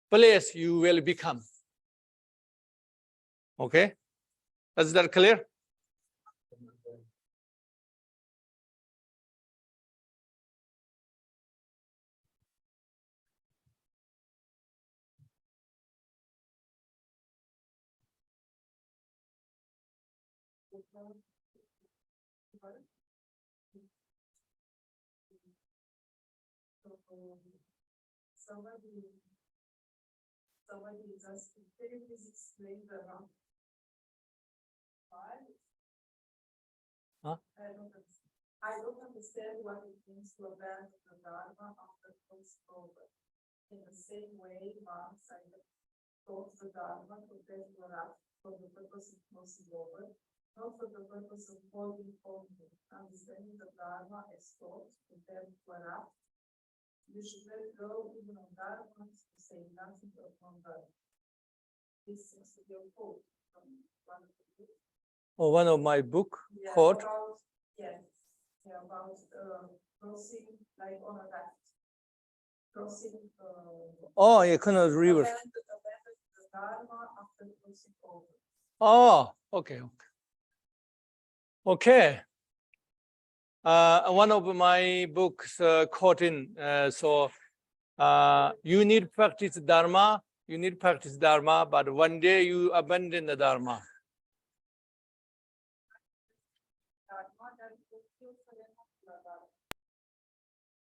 place you will become. Okay? Is that clear? Somebody is asking, can you please explain the round? Huh? I don't understand. I don't understand what it means to abandon the Dharma after crossing over. In the same way, monks are taught the Dharma to get up for the purpose of crossing over, not for the purpose of holding on to. Understanding the Dharma as taught to them up. You should let go even on Dharma to say nothing of non-Dharma. This seems to be a quote from one of the books. Or one of my book Yeah, quote. about crossing like on a raft. Crossing Oh, you cannot river. abandon the Dharma after crossing over. Oh, okay. Okay. One of my books quoting. You need to practice Dharma. You need to practice Dharma, but one day you abandon the Dharma.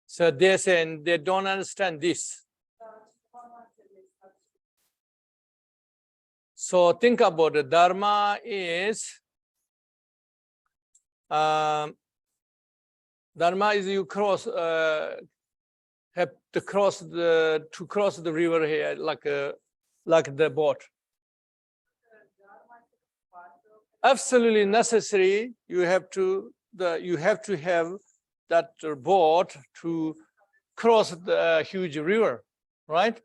So they're saying they don't understand this. So think about it. Dharma is you cross have to cross the river here like the boat. Absolutely necessary. You have to have that boat to cross the huge river, right?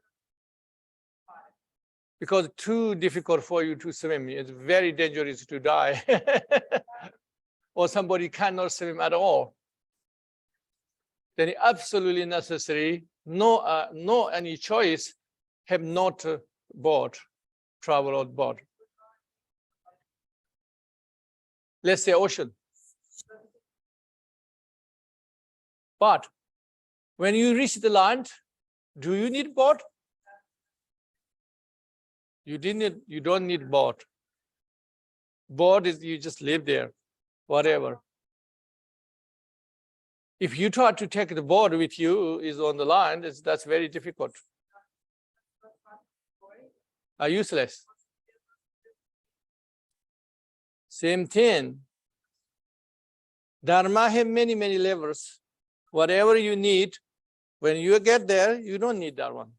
Because too difficult for you to swim. It's very dangerous to die. Or somebody cannot swim at all. Then absolutely necessary, no any choice, have not boat, travel on board. Let's say ocean. But when you reach the land, do you need boat? You don't need boat. Boat is you just live there, whatever. If you try to take the boat with you is on the land, that's very difficult. Useless. Same thing. Dharma have many, many levels. Whatever you need, when you get there, you don't need that one.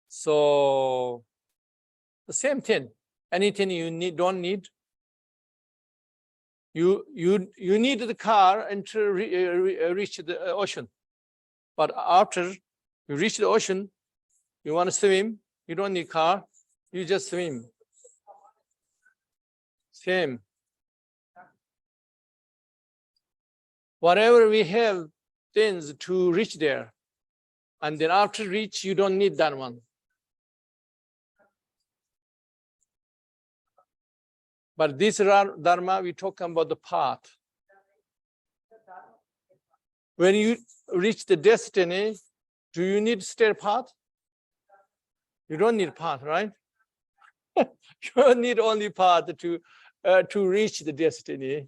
So the same thing. Anything you don't need. You need the car and to reach the ocean. But after you reach the ocean, you want to swim, you don't need car, you just swim. Same. Whatever we have things to reach there. And then after reach, you don't need that one. But this Dharma, we talk about the path. When you reach the destiny, do you need stair path? You don't need path, right? You don't need only path to reach the destiny.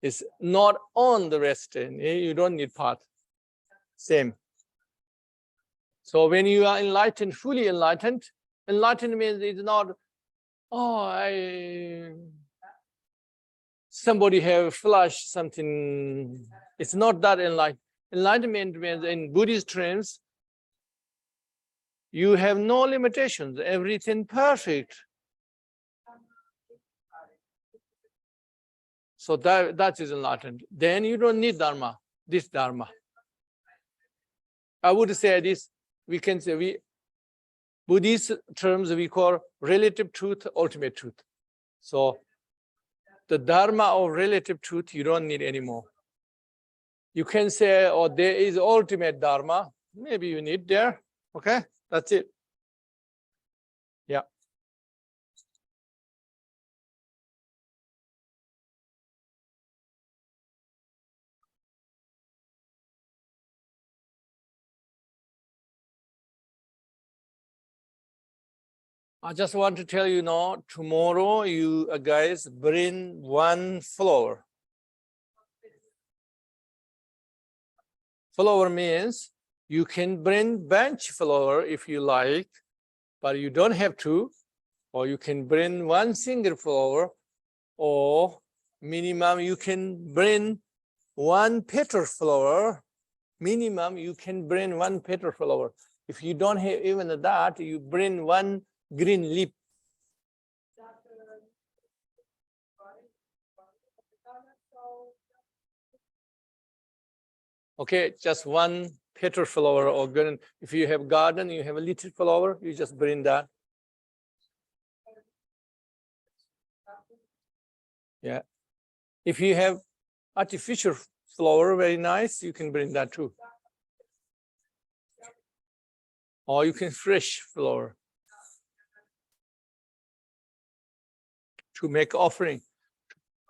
It's not on the destiny. You don't need path. Same. So when you are enlightened, fully enlightened, enlightened means it's not, somebody have flashed something. It's not that enlightened. Enlightenment means in Buddhist terms, you have no limitations, everything perfect. So that is enlightened. Then you don't need Dharma, this Dharma. I would say this, we can say Buddhist terms we call relative truth, ultimate truth. So the Dharma of relative truth, you don't need anymore. You can say, oh, there is ultimate Dharma. Maybe you need there. Okay, that's it. Yeah. I just want to tell you now, tomorrow you guys bring one flower. Flower means you can bring bench flower if you like, but you don't have to, or you can bring one single flower, or minimum you can bring one petal flower. Minimum you can bring one petal flower. If you don't have even that, you bring one green leaf. Okay, just one petal flower or garden. If you have garden, you have a little flower, you just bring that. Yeah. If you have artificial flower, very nice, you can bring that too. Or you can fresh flower to make offering,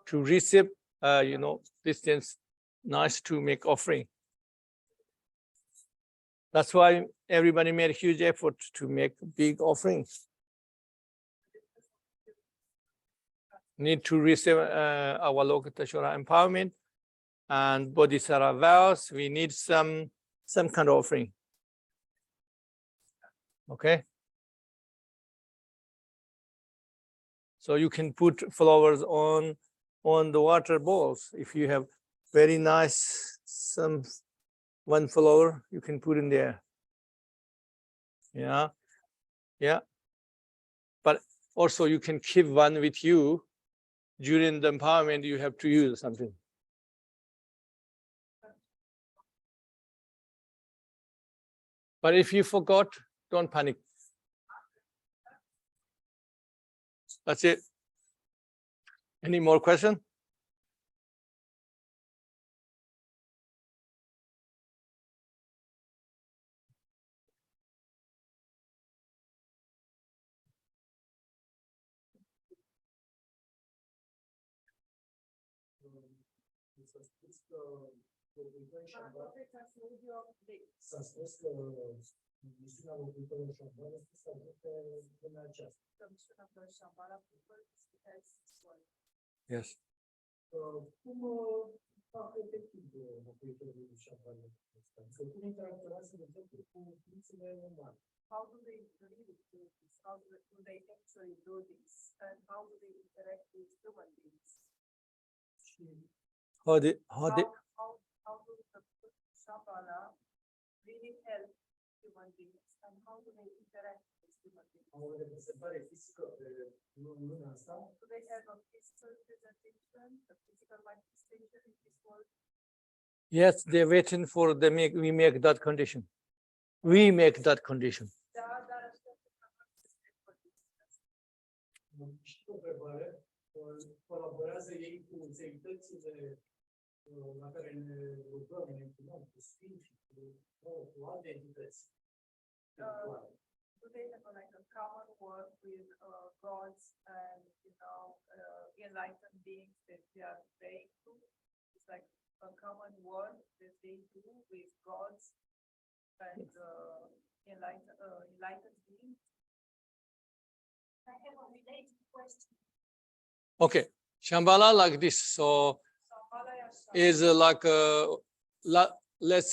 to receive, this things nice to make offering. That's why everybody made a huge effort to make big offerings. Need to receive our Lokateshvara empowerment and Bodhisattva vows. We need some kind of offering. Okay. So you can put flowers on the water bowls. If you have very nice one flower, you can put in there. Yeah. But also you can keep one with you. During the empowerment, you have to use something. But if you forgot, don't panic. That's it. Any more questions? S-a spus că misiunea locuitorilor Shambhala este să ajute lumea aceasta. Yes. Cum fac efectiv locuitorii Shambhala? Cum interacționează, de exemplu, cu ființele umane? How do they really do this? How do they actually do this? And how do they interact with human beings? How do the Shambhala really help human beings? And how do they interact with human beings? Au o reprezentare fizică în lumea asta? Do they have a physical representation, a physical manifestation in this world? Yes, they're waiting for we make that condition. We make that condition. Și o întrebare, colaborează ei cu înțeleptățile la care ne rugăm, ne închinăm, cu sfinții, cu alte entități. Do they have like a common work with gods and enlightened beings that they are praying to? It's like a common work that they do with gods and enlightened beings. I have a related question. Okay, Shambhala like this. So is like let's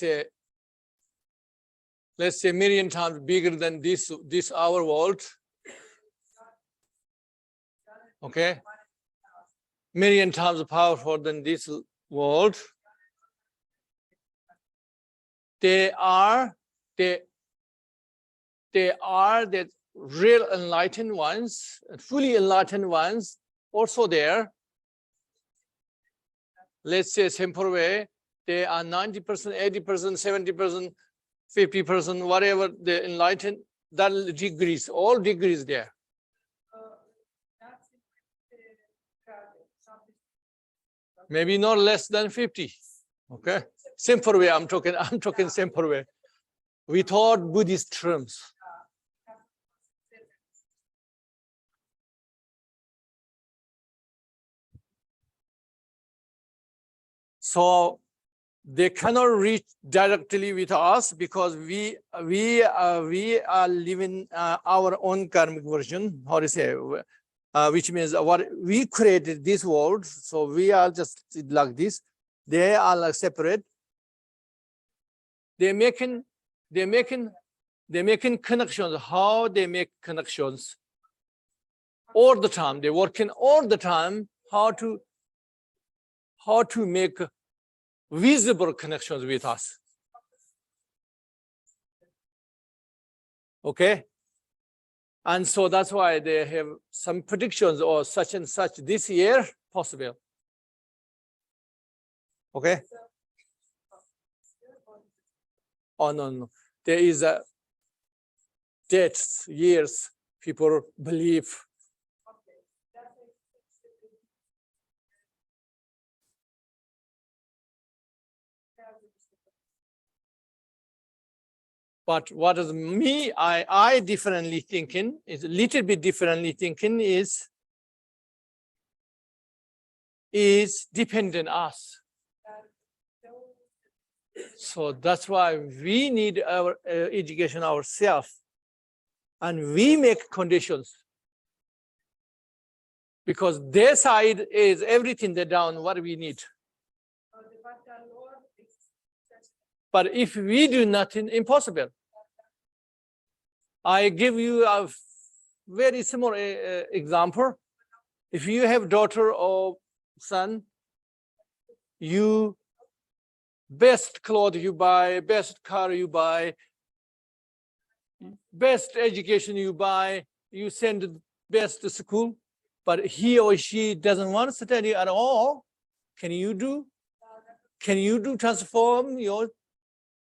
say million times bigger than this our world. Okay, million times powerful than this world. They are the real enlightened ones, fully enlightened ones, also there. Let's say simple way, they are 90%, 80%, 70%, 50%, whatever the enlightened, that degrees, all degrees there. Maybe not less than 50. Okay, simple way. I'm talking simple way. We taught Buddhist terms. So they cannot reach directly with us because we are living our own karmic version. How to say? Which means what we created this world. So we are just like this. They are like separate. They're making They're making connections. How they make connections all the time. They're working all the time how to make visible connections with us. Okay? And so that's why they have some predictions or such and such this year possible. Okay? Oh, no. There is a dates, years, people believe. But what is me, I differently thinking, is a little bit differently thinking is dependent us. So that's why we need our education ourselves, and we make conditions. Because their side is everything they down what we need. But if we do nothing, impossible. I give you a very similar example. If you have daughter or son, you best clothes you buy, best car you buy, best education you buy, you send best to school, but he or she doesn't want to study at all. Can you do transform your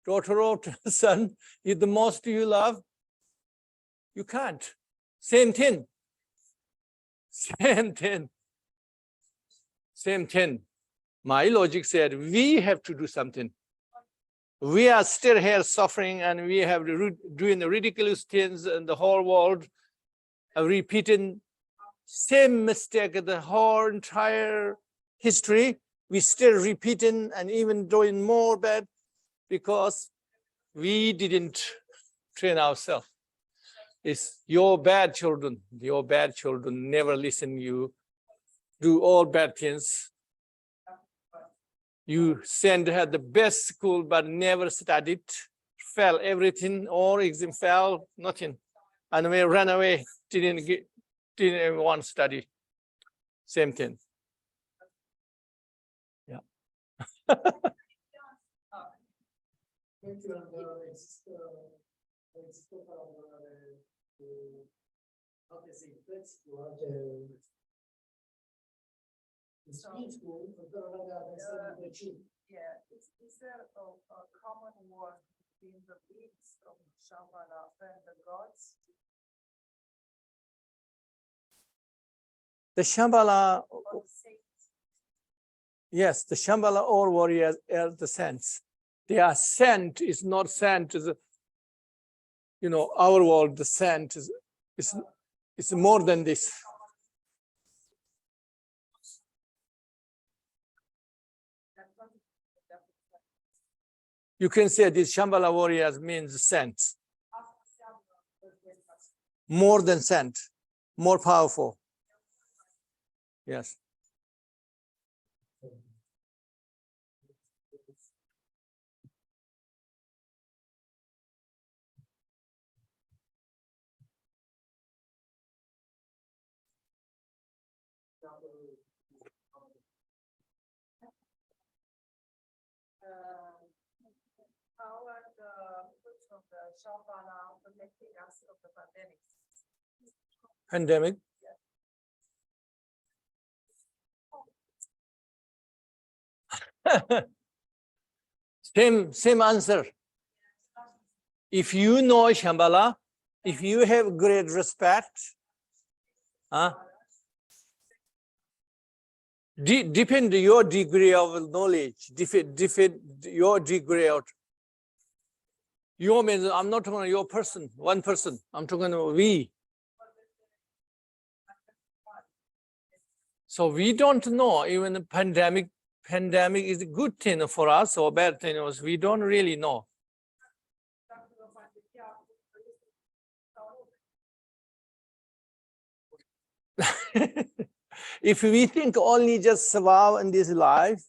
daughter or son with the most you love? You can't. Same thing. My logic said we have to do something. We are still here suffering, and we have doing the ridiculous things in the whole world, repeating same mistake the whole entire history. We still repeating and even doing more bad because we didn't train ourselves. It's your bad children. Your bad children never listen you, do all bad things. You send her the best school, but never studied, fail everything, or exam fail, nothing. And we ran away, didn't even want to study. Same thing. Yeah. Is there a common word between the beings of Shambhala and the gods? The Shambhala, yes, the Shambhala all warriors are the saints. They are sent, is not sent, is, our world, the saint is more than this. You can say these Shambhala warriors means saints. More than saint, more powerful. Yes. How are the fruits of the Shambhala protecting us of the pandemic? Pandemic. Same answer. If you know Shambhala, if you have great respect, depend your degree of knowledge, defend your degree of your means. I'm not talking about your person, one person. I'm talking about we. So we don't know even the pandemic is a good thing for us or bad thing. We don't really know. If we think only just survive in this life,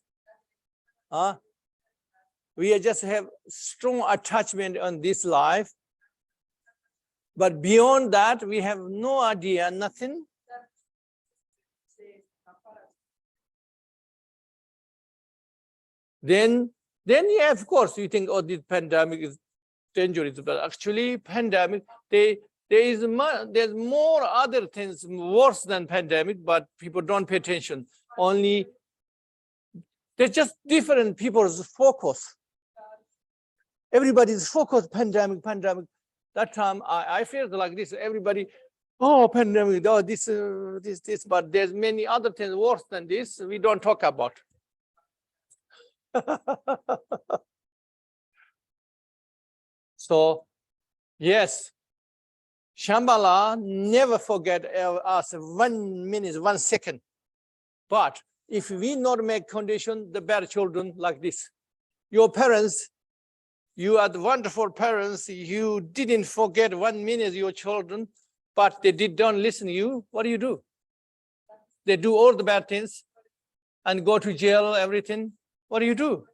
we just have strong attachment on this life, But beyond that, we have no idea, nothing. Then yeah, of course, you think, oh, this pandemic is dangerous, but actually, pandemic, there's more other things worse than pandemic, but people don't pay attention. Only they're just different people's focus. Everybody's focused pandemic. That time I felt like this. Everybody, oh, pandemic, oh, this, but there's many other things worse than this. We don't talk about. So, yes, Shambhala never forget us 1 minute, 1 second. But if we not make condition, the bad children like this, your parents, you are the wonderful parents, you didn't forget 1 minute your children, but they don't listen to you, what do? They do all the bad things and go to jail, everything. What do?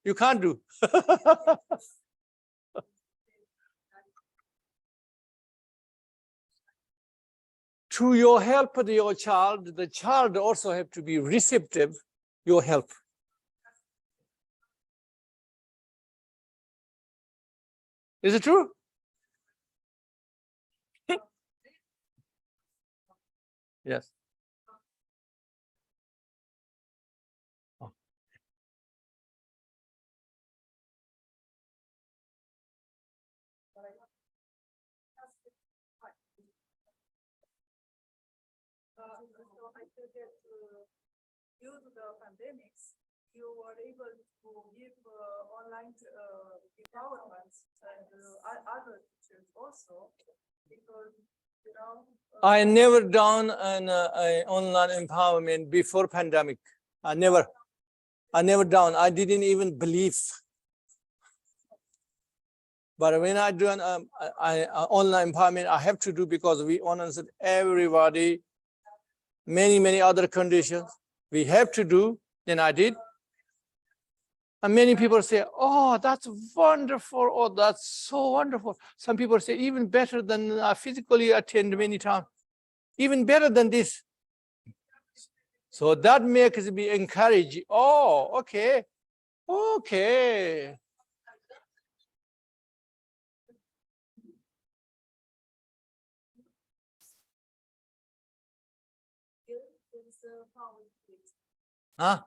You can't do. Through your help to your child, the child also have to be receptive, your help. Is it true? Yes. Oh. So I feel that due to the pandemics, you were able to give online empowerments and other teachers also, because you know. I never done an online empowerment before pandemic. I never done. I didn't even believe. But when I do an online empowerment, I have to do because we honest everybody, many other conditions we have to do. Then I did. And many people say, oh, that's wonderful. Oh, that's so wonderful. Some people say even better than I physically attend many times. Even better than this. So that makes me encourage. Oh, okay. Huh?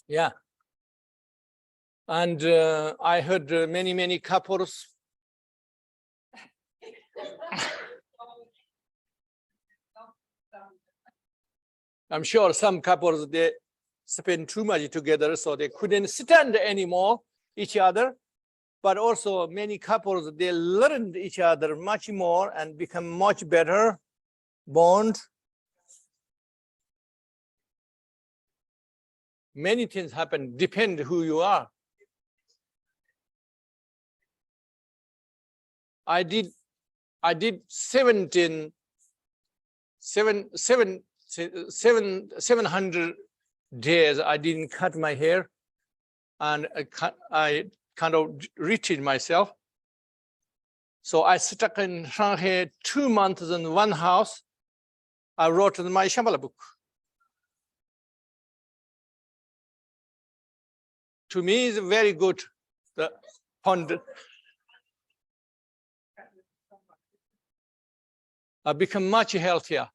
Yeah. And I heard many couples. I'm sure some couples, they spend too much together, so they couldn't stand anymore each other. But also many couples, they learned each other much more and become much better bond. Many things happen, depend who you are. I did 700 days I didn't cut my hair, and I kind of retreated myself. So I stuck in Shanghai 2 months in one house. I wrote in my Shambhala book. To me, it's very good. The pond. I become much healthier.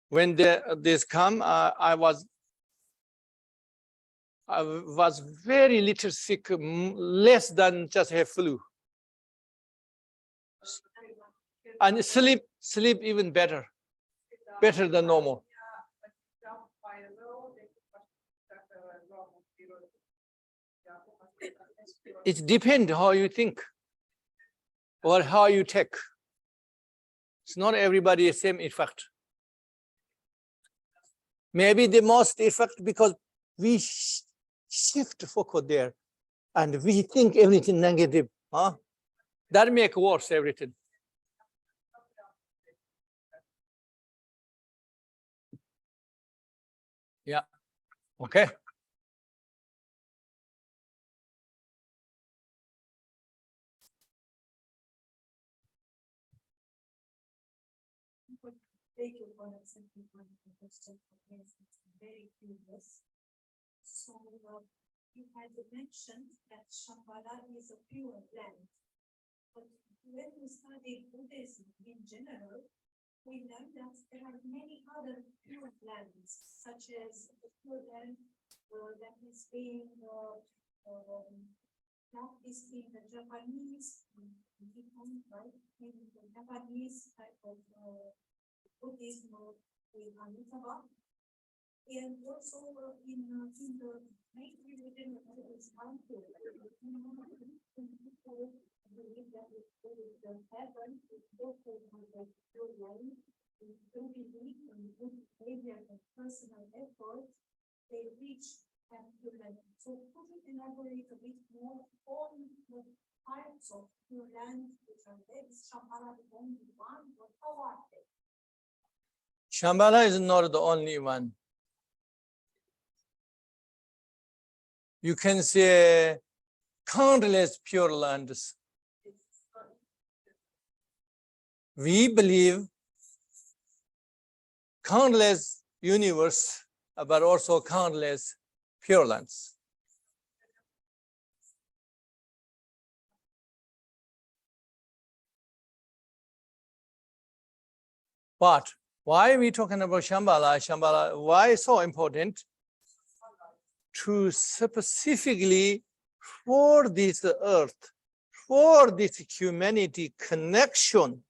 When this come, I was very little sick, less than just have flu. And sleep even better than normal. It depends how you think or how you take. It's not everybody the same effect. Maybe the most effect because we shift focus there and we think everything negative. Huh? That make worse everything. Okay. Thank you for accepting my question. It's very curious. So, you had mentioned that Shambhala is a pure land. But when we study Buddhism in general, we learn that there are many other pure lands, such as the pure land that is being practiced in the Japanese, right? In the Japanese type of Buddhism with Amitabha. And also in the main religion of Islam, believe that the heaven is also like pure land, and belief and good behavior and personal effort, they reach that pure land. So could you elaborate a bit more on the types of pure land which are there? Is Shambhala the only one, or how are they? Shambhala is not the only one. You can say countless pure lands. We believe countless universe, but also countless pure lands. But why are we talking about Shambhala? Shambhala, why so important? To specifically for this earth, for this humanity connection,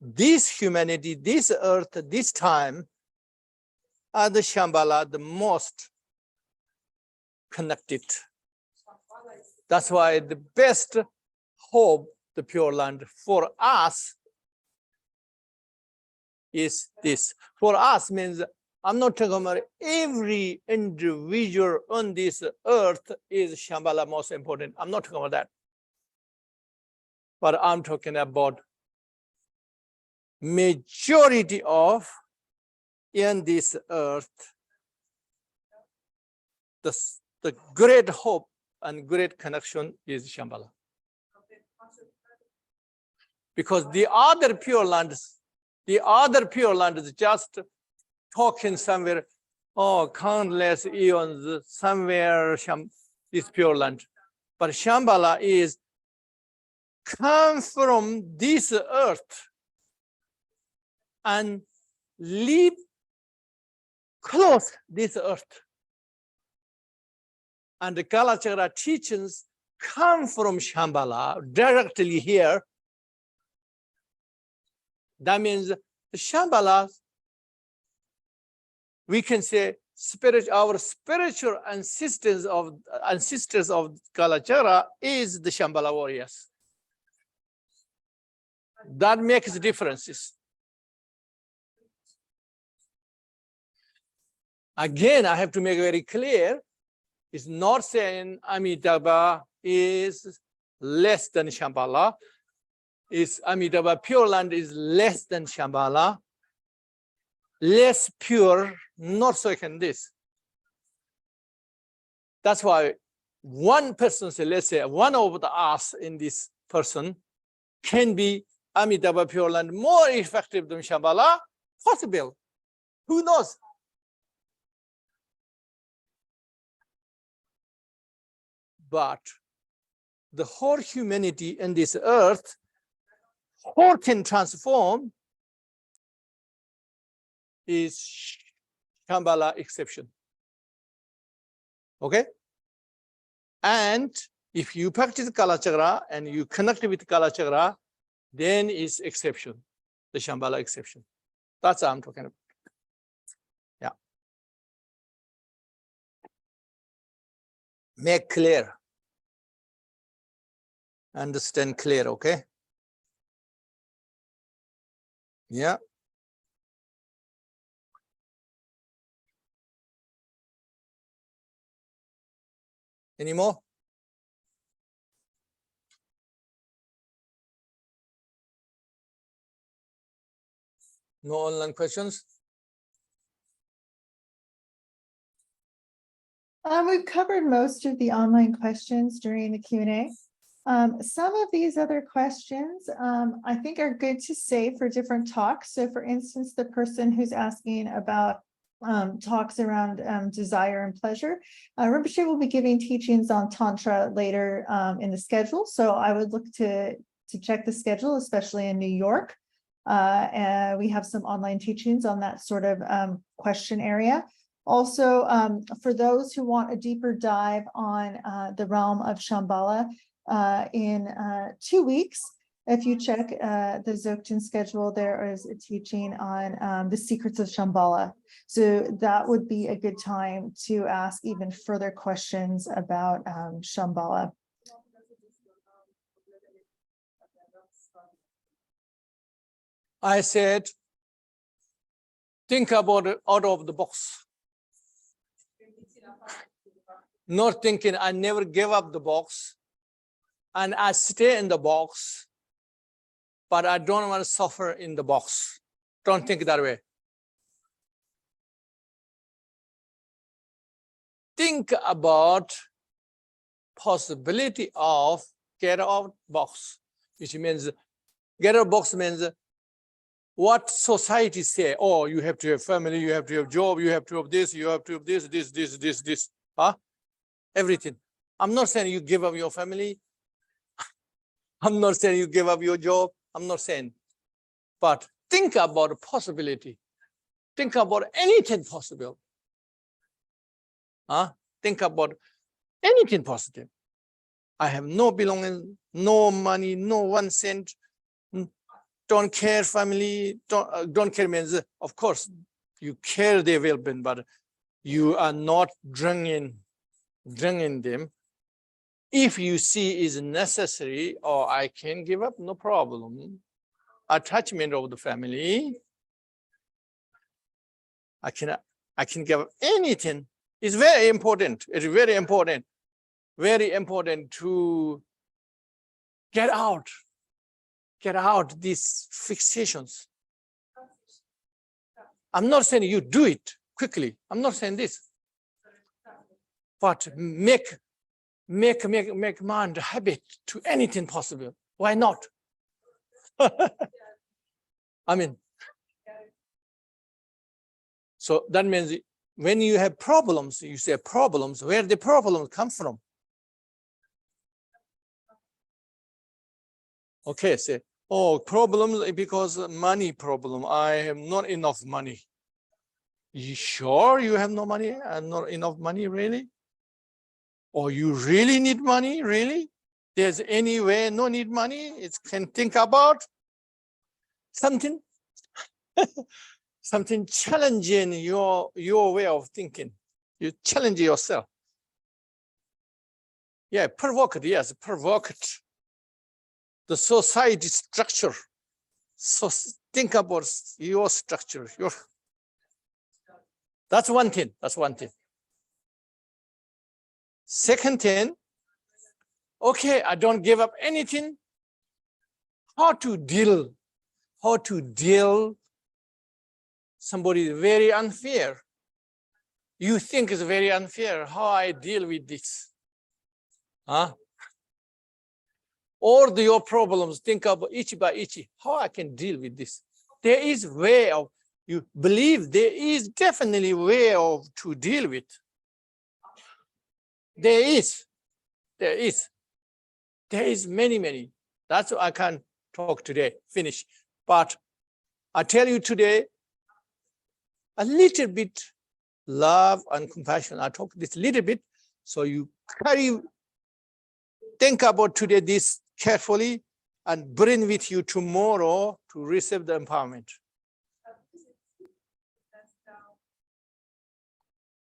this humanity, this earth, this time, are the Shambhala the most connected. That's why the best hope, the Pure Land for us is this. For us means, I'm not talking about every individual on this earth is Shambhala most important. I'm not talking about that. But I'm talking about majority of in this earth, the great hope and great connection is Shambhala. Because the other pure lands just talking somewhere, oh, countless eons, somewhere, this pure land. But Shambhala is come from this earth and live close this earth. And the Kalachakra teachings come from Shambhala directly here. That means the Shambhala, we can say our spiritual ancestors of Kalachakra is the Shambhala warriors. That makes differences. Again, I have to make it very clear, it's not saying Amitabha is less than Shambhala. Is Amitabha Pure Land is less than Shambhala. Less pure, not so can this. That's why one person, say, let's say one of the us in this person can be Amitabha Pure Land more effective than Shambhala. Possible. Who knows? But the whole humanity in this earth, whole can transform is Shambhala exception. Okay? And if you practice Kalachakra and you connect with Kalachakra, then is exception, the Shambhala exception. That's what I'm talking about. Yeah. Make clear. Understand clear, okay? Yeah. Any more? No online questions? We've covered most of the online questions during the Q&A. Some of these other questions, I think are good to save for different talks. So for instance, the person who's asking about talks around desire and pleasure, Rinpoche will be giving teachings on Tantra later in the schedule. So I would look to check the schedule, especially in New York. And we have some online teachings on that sort of question area. Also, for those who want a deeper dive on the realm of Shambhala, in 2 weeks, if you check the Dzogchen schedule, there is a teaching on the secrets of Shambhala. So that would be a good time to ask even further questions about Shambhala. I said, think about it out of the box. Not thinking I never gave up the box and I stay in the box, but I don't want to suffer in the box. Don't think that way. Think about possibility of get out box, which means get out box means what society say. Oh, you have to have family, you have to have job, you have to have this, you have to have this, huh? Everything. I'm not saying you give up your family. I'm not saying you give up your job. I'm not saying, but think about a possibility. Think about anything possible. Huh? Think about anything positive. I have no belongings, no money, no 1 cent. Don't care family. Don't care means, of course, you care their well-being, but you are not draining them. If you see is necessary or I can give up, no problem. Attachment of the family, I can give up anything. It's very important. It's very important. Very important to get out these fixations. I'm not saying you do it quickly. I'm not saying this, but make mind a habit to anything possible. Why not? I mean, so that means when you have problems, you say problems, where the problems come from? Okay, say, oh, problems because money problem. I have not enough money. You sure you have no money and not enough money, really? Or you really need money, really? There's any way no need money? It can think about something, something challenging your way of thinking. You challenge yourself. Yeah, provoked, yes, provoked. The society structure. So think about your structure. That's one thing. That's one thing. Second thing, okay, I don't give up anything. How to deal? Somebody is very unfair. You think it's very unfair. How I deal with this? Huh? Or your problems, think about each by each. How I can deal with this? There is way of, you believe there is definitely way of to deal with. There is many. That's what I can't talk today, finish. But I tell you today, a little bit love and compassion. I talk this little bit, so you think about today this carefully and bring with you tomorrow to receive the empowerment.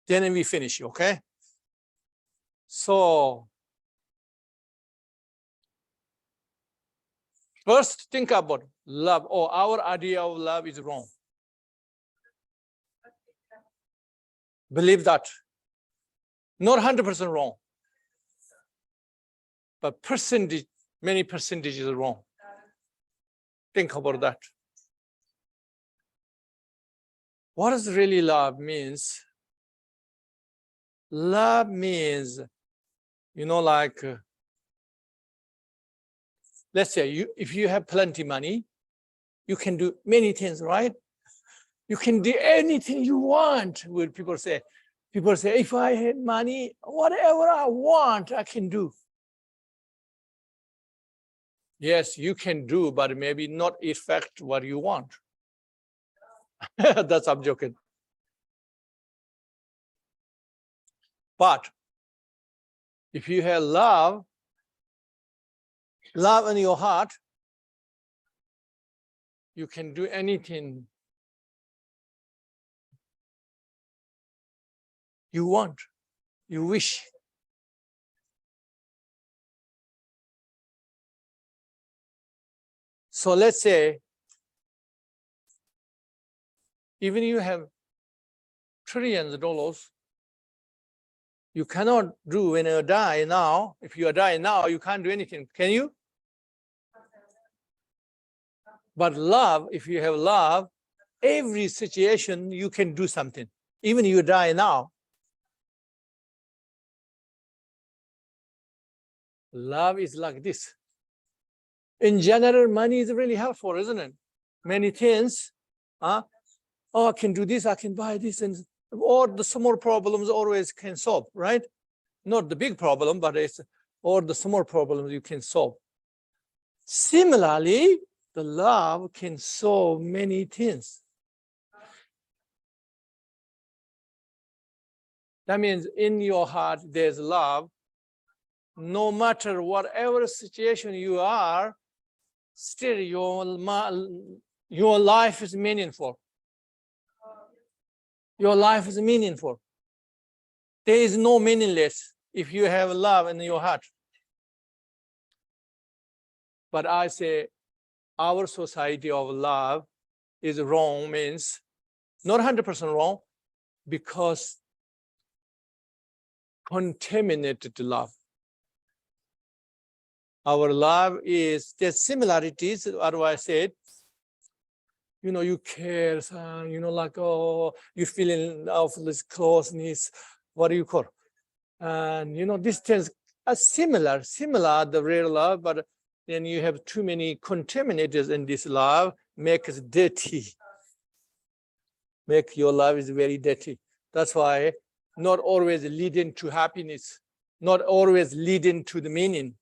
Then we finish, okay? So first, think about love. Oh, our idea of love is wrong. Believe that. Not 100% wrong, but many percentages are wrong. Think about that. What does really love means? Love means, like, let's say if you have plenty money, you can do many things, right? You can do anything you want. When people say, if I had money, whatever I want, I can do. Yes, you can do, but maybe not effect what you want. That's I'm joking. But if you have love in your heart, you can do anything you want, you wish. So let's say, even you have trillions of dollars, you cannot do when you die now. If you are dying now, you can't do anything. Can you? But love, if you have love, every situation you can do something. Even you die now. Love is like this. In general, money is really helpful, isn't it? Many things. Oh, I can do this, I can buy this, and all the small problems always can solve, right? Not the big problem, but it's all the small problems you can solve. Similarly, the love can solve many things. That means in your heart, there's love. No matter whatever situation you are, still your life is meaningful. Your life is meaningful. There is no meaningless if you have love in your heart. But I say our society of love is wrong, means not 100% wrong, because contaminated love. Our love is, there's similarities, otherwise said, you care, like, oh, you feeling of this closeness, what do you call? And, these things are similar, the real love, but then you have too many contaminators in this love, make it dirty. Make your love is very dirty. That's why not always leading to happiness, not always leading to the meaning.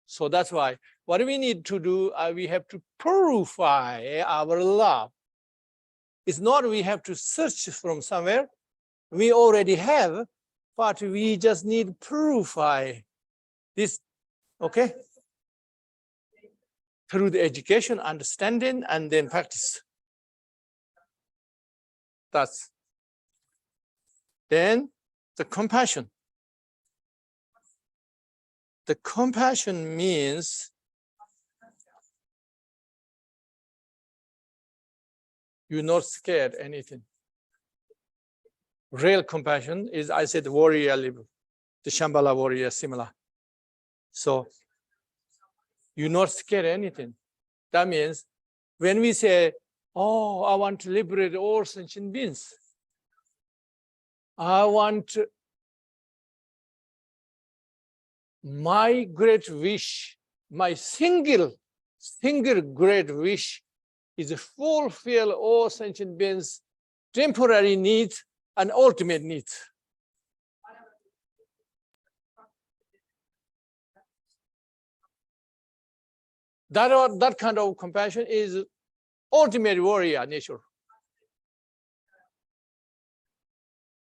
So that's why what we need to do, we have to purify our love. It's not we have to search from somewhere. We already have, but we just need to purify this, okay? Through the education, understanding, and then practice. That's. Then the compassion. The compassion means you're not scared anything. Real compassion is, I said, warrior level. The Shambhala warrior similar. So you're not scared anything. That means when we say, oh, I want to liberate all sentient beings. I want my great wish, my single great wish is to fulfill all sentient beings' temporary needs and ultimate needs. That kind of compassion is ultimate warrior nature.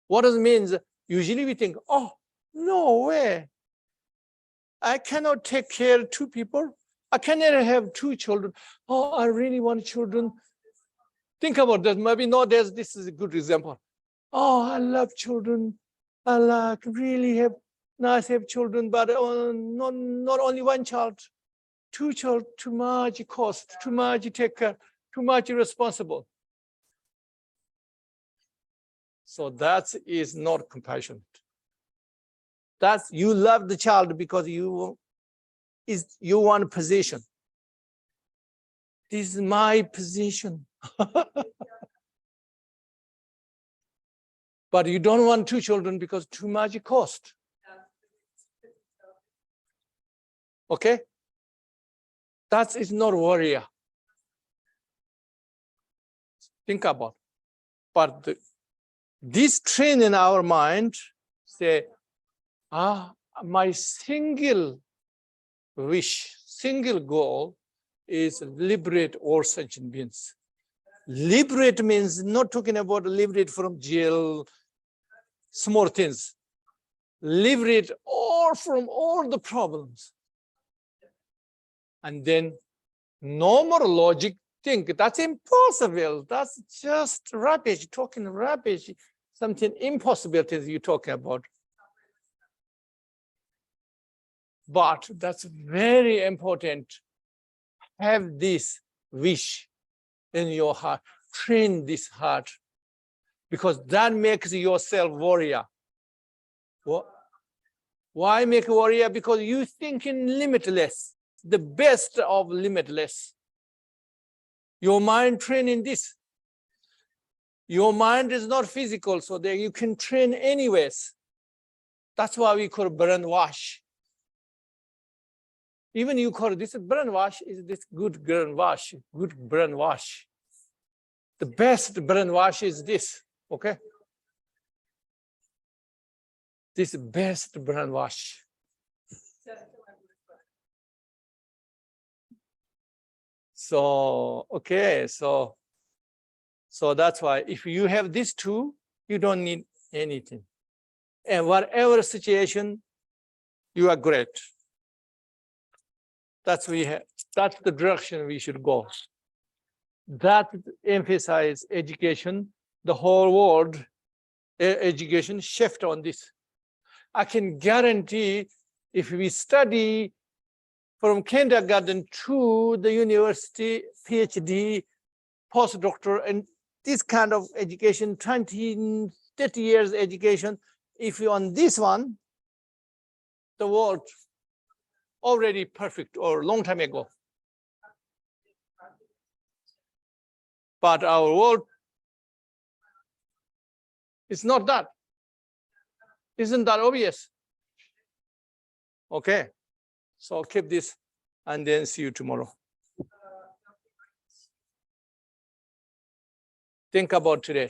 What does it mean? Usually we think, oh, no way. I cannot take care of two people. I cannot have two children. Oh, I really want children. Think about that. Maybe not this is a good example. Oh, I love children. I like really have children, but not only one child. Two children, too much cost, too much take care, too much responsible. So that is not compassionate. That's you love the child because you want position. This is my position. But you don't want 2 children because too much cost. Okay? That is not warrior. Think about. But this train in our mind say, my single wish, single goal is liberate all sentient beings. Liberate means not talking about liberate from jail, small things. Liberate all from all the problems. And then no more logic think. That's impossible. That's just rubbish, talking rubbish. Something impossible things you're talking about. But that's very important. Have this wish in your heart. Train this heart. Because that makes yourself warrior. What? Why make warrior? Because you thinking limitless. The best of limitless. Your mind training this. Your mind is not physical, so that you can train anyways. That's why we call brainwash. Even you call this brainwash, is this good brainwash, good brainwash. The best brainwash is this, okay? This best brainwash. So, okay, so that's why if you have these 2, you don't need anything. And whatever situation, you are great. That's the direction we should go. That emphasize education, the whole world education shift on this. I can guarantee if we study from kindergarten to the university, PhD, postdoctoral, and this kind of education, 20, 30 years education, if you on this one, the world already perfect or long time ago. But our world is not that. Isn't that obvious? Okay, so keep this and then see you tomorrow. Think about today.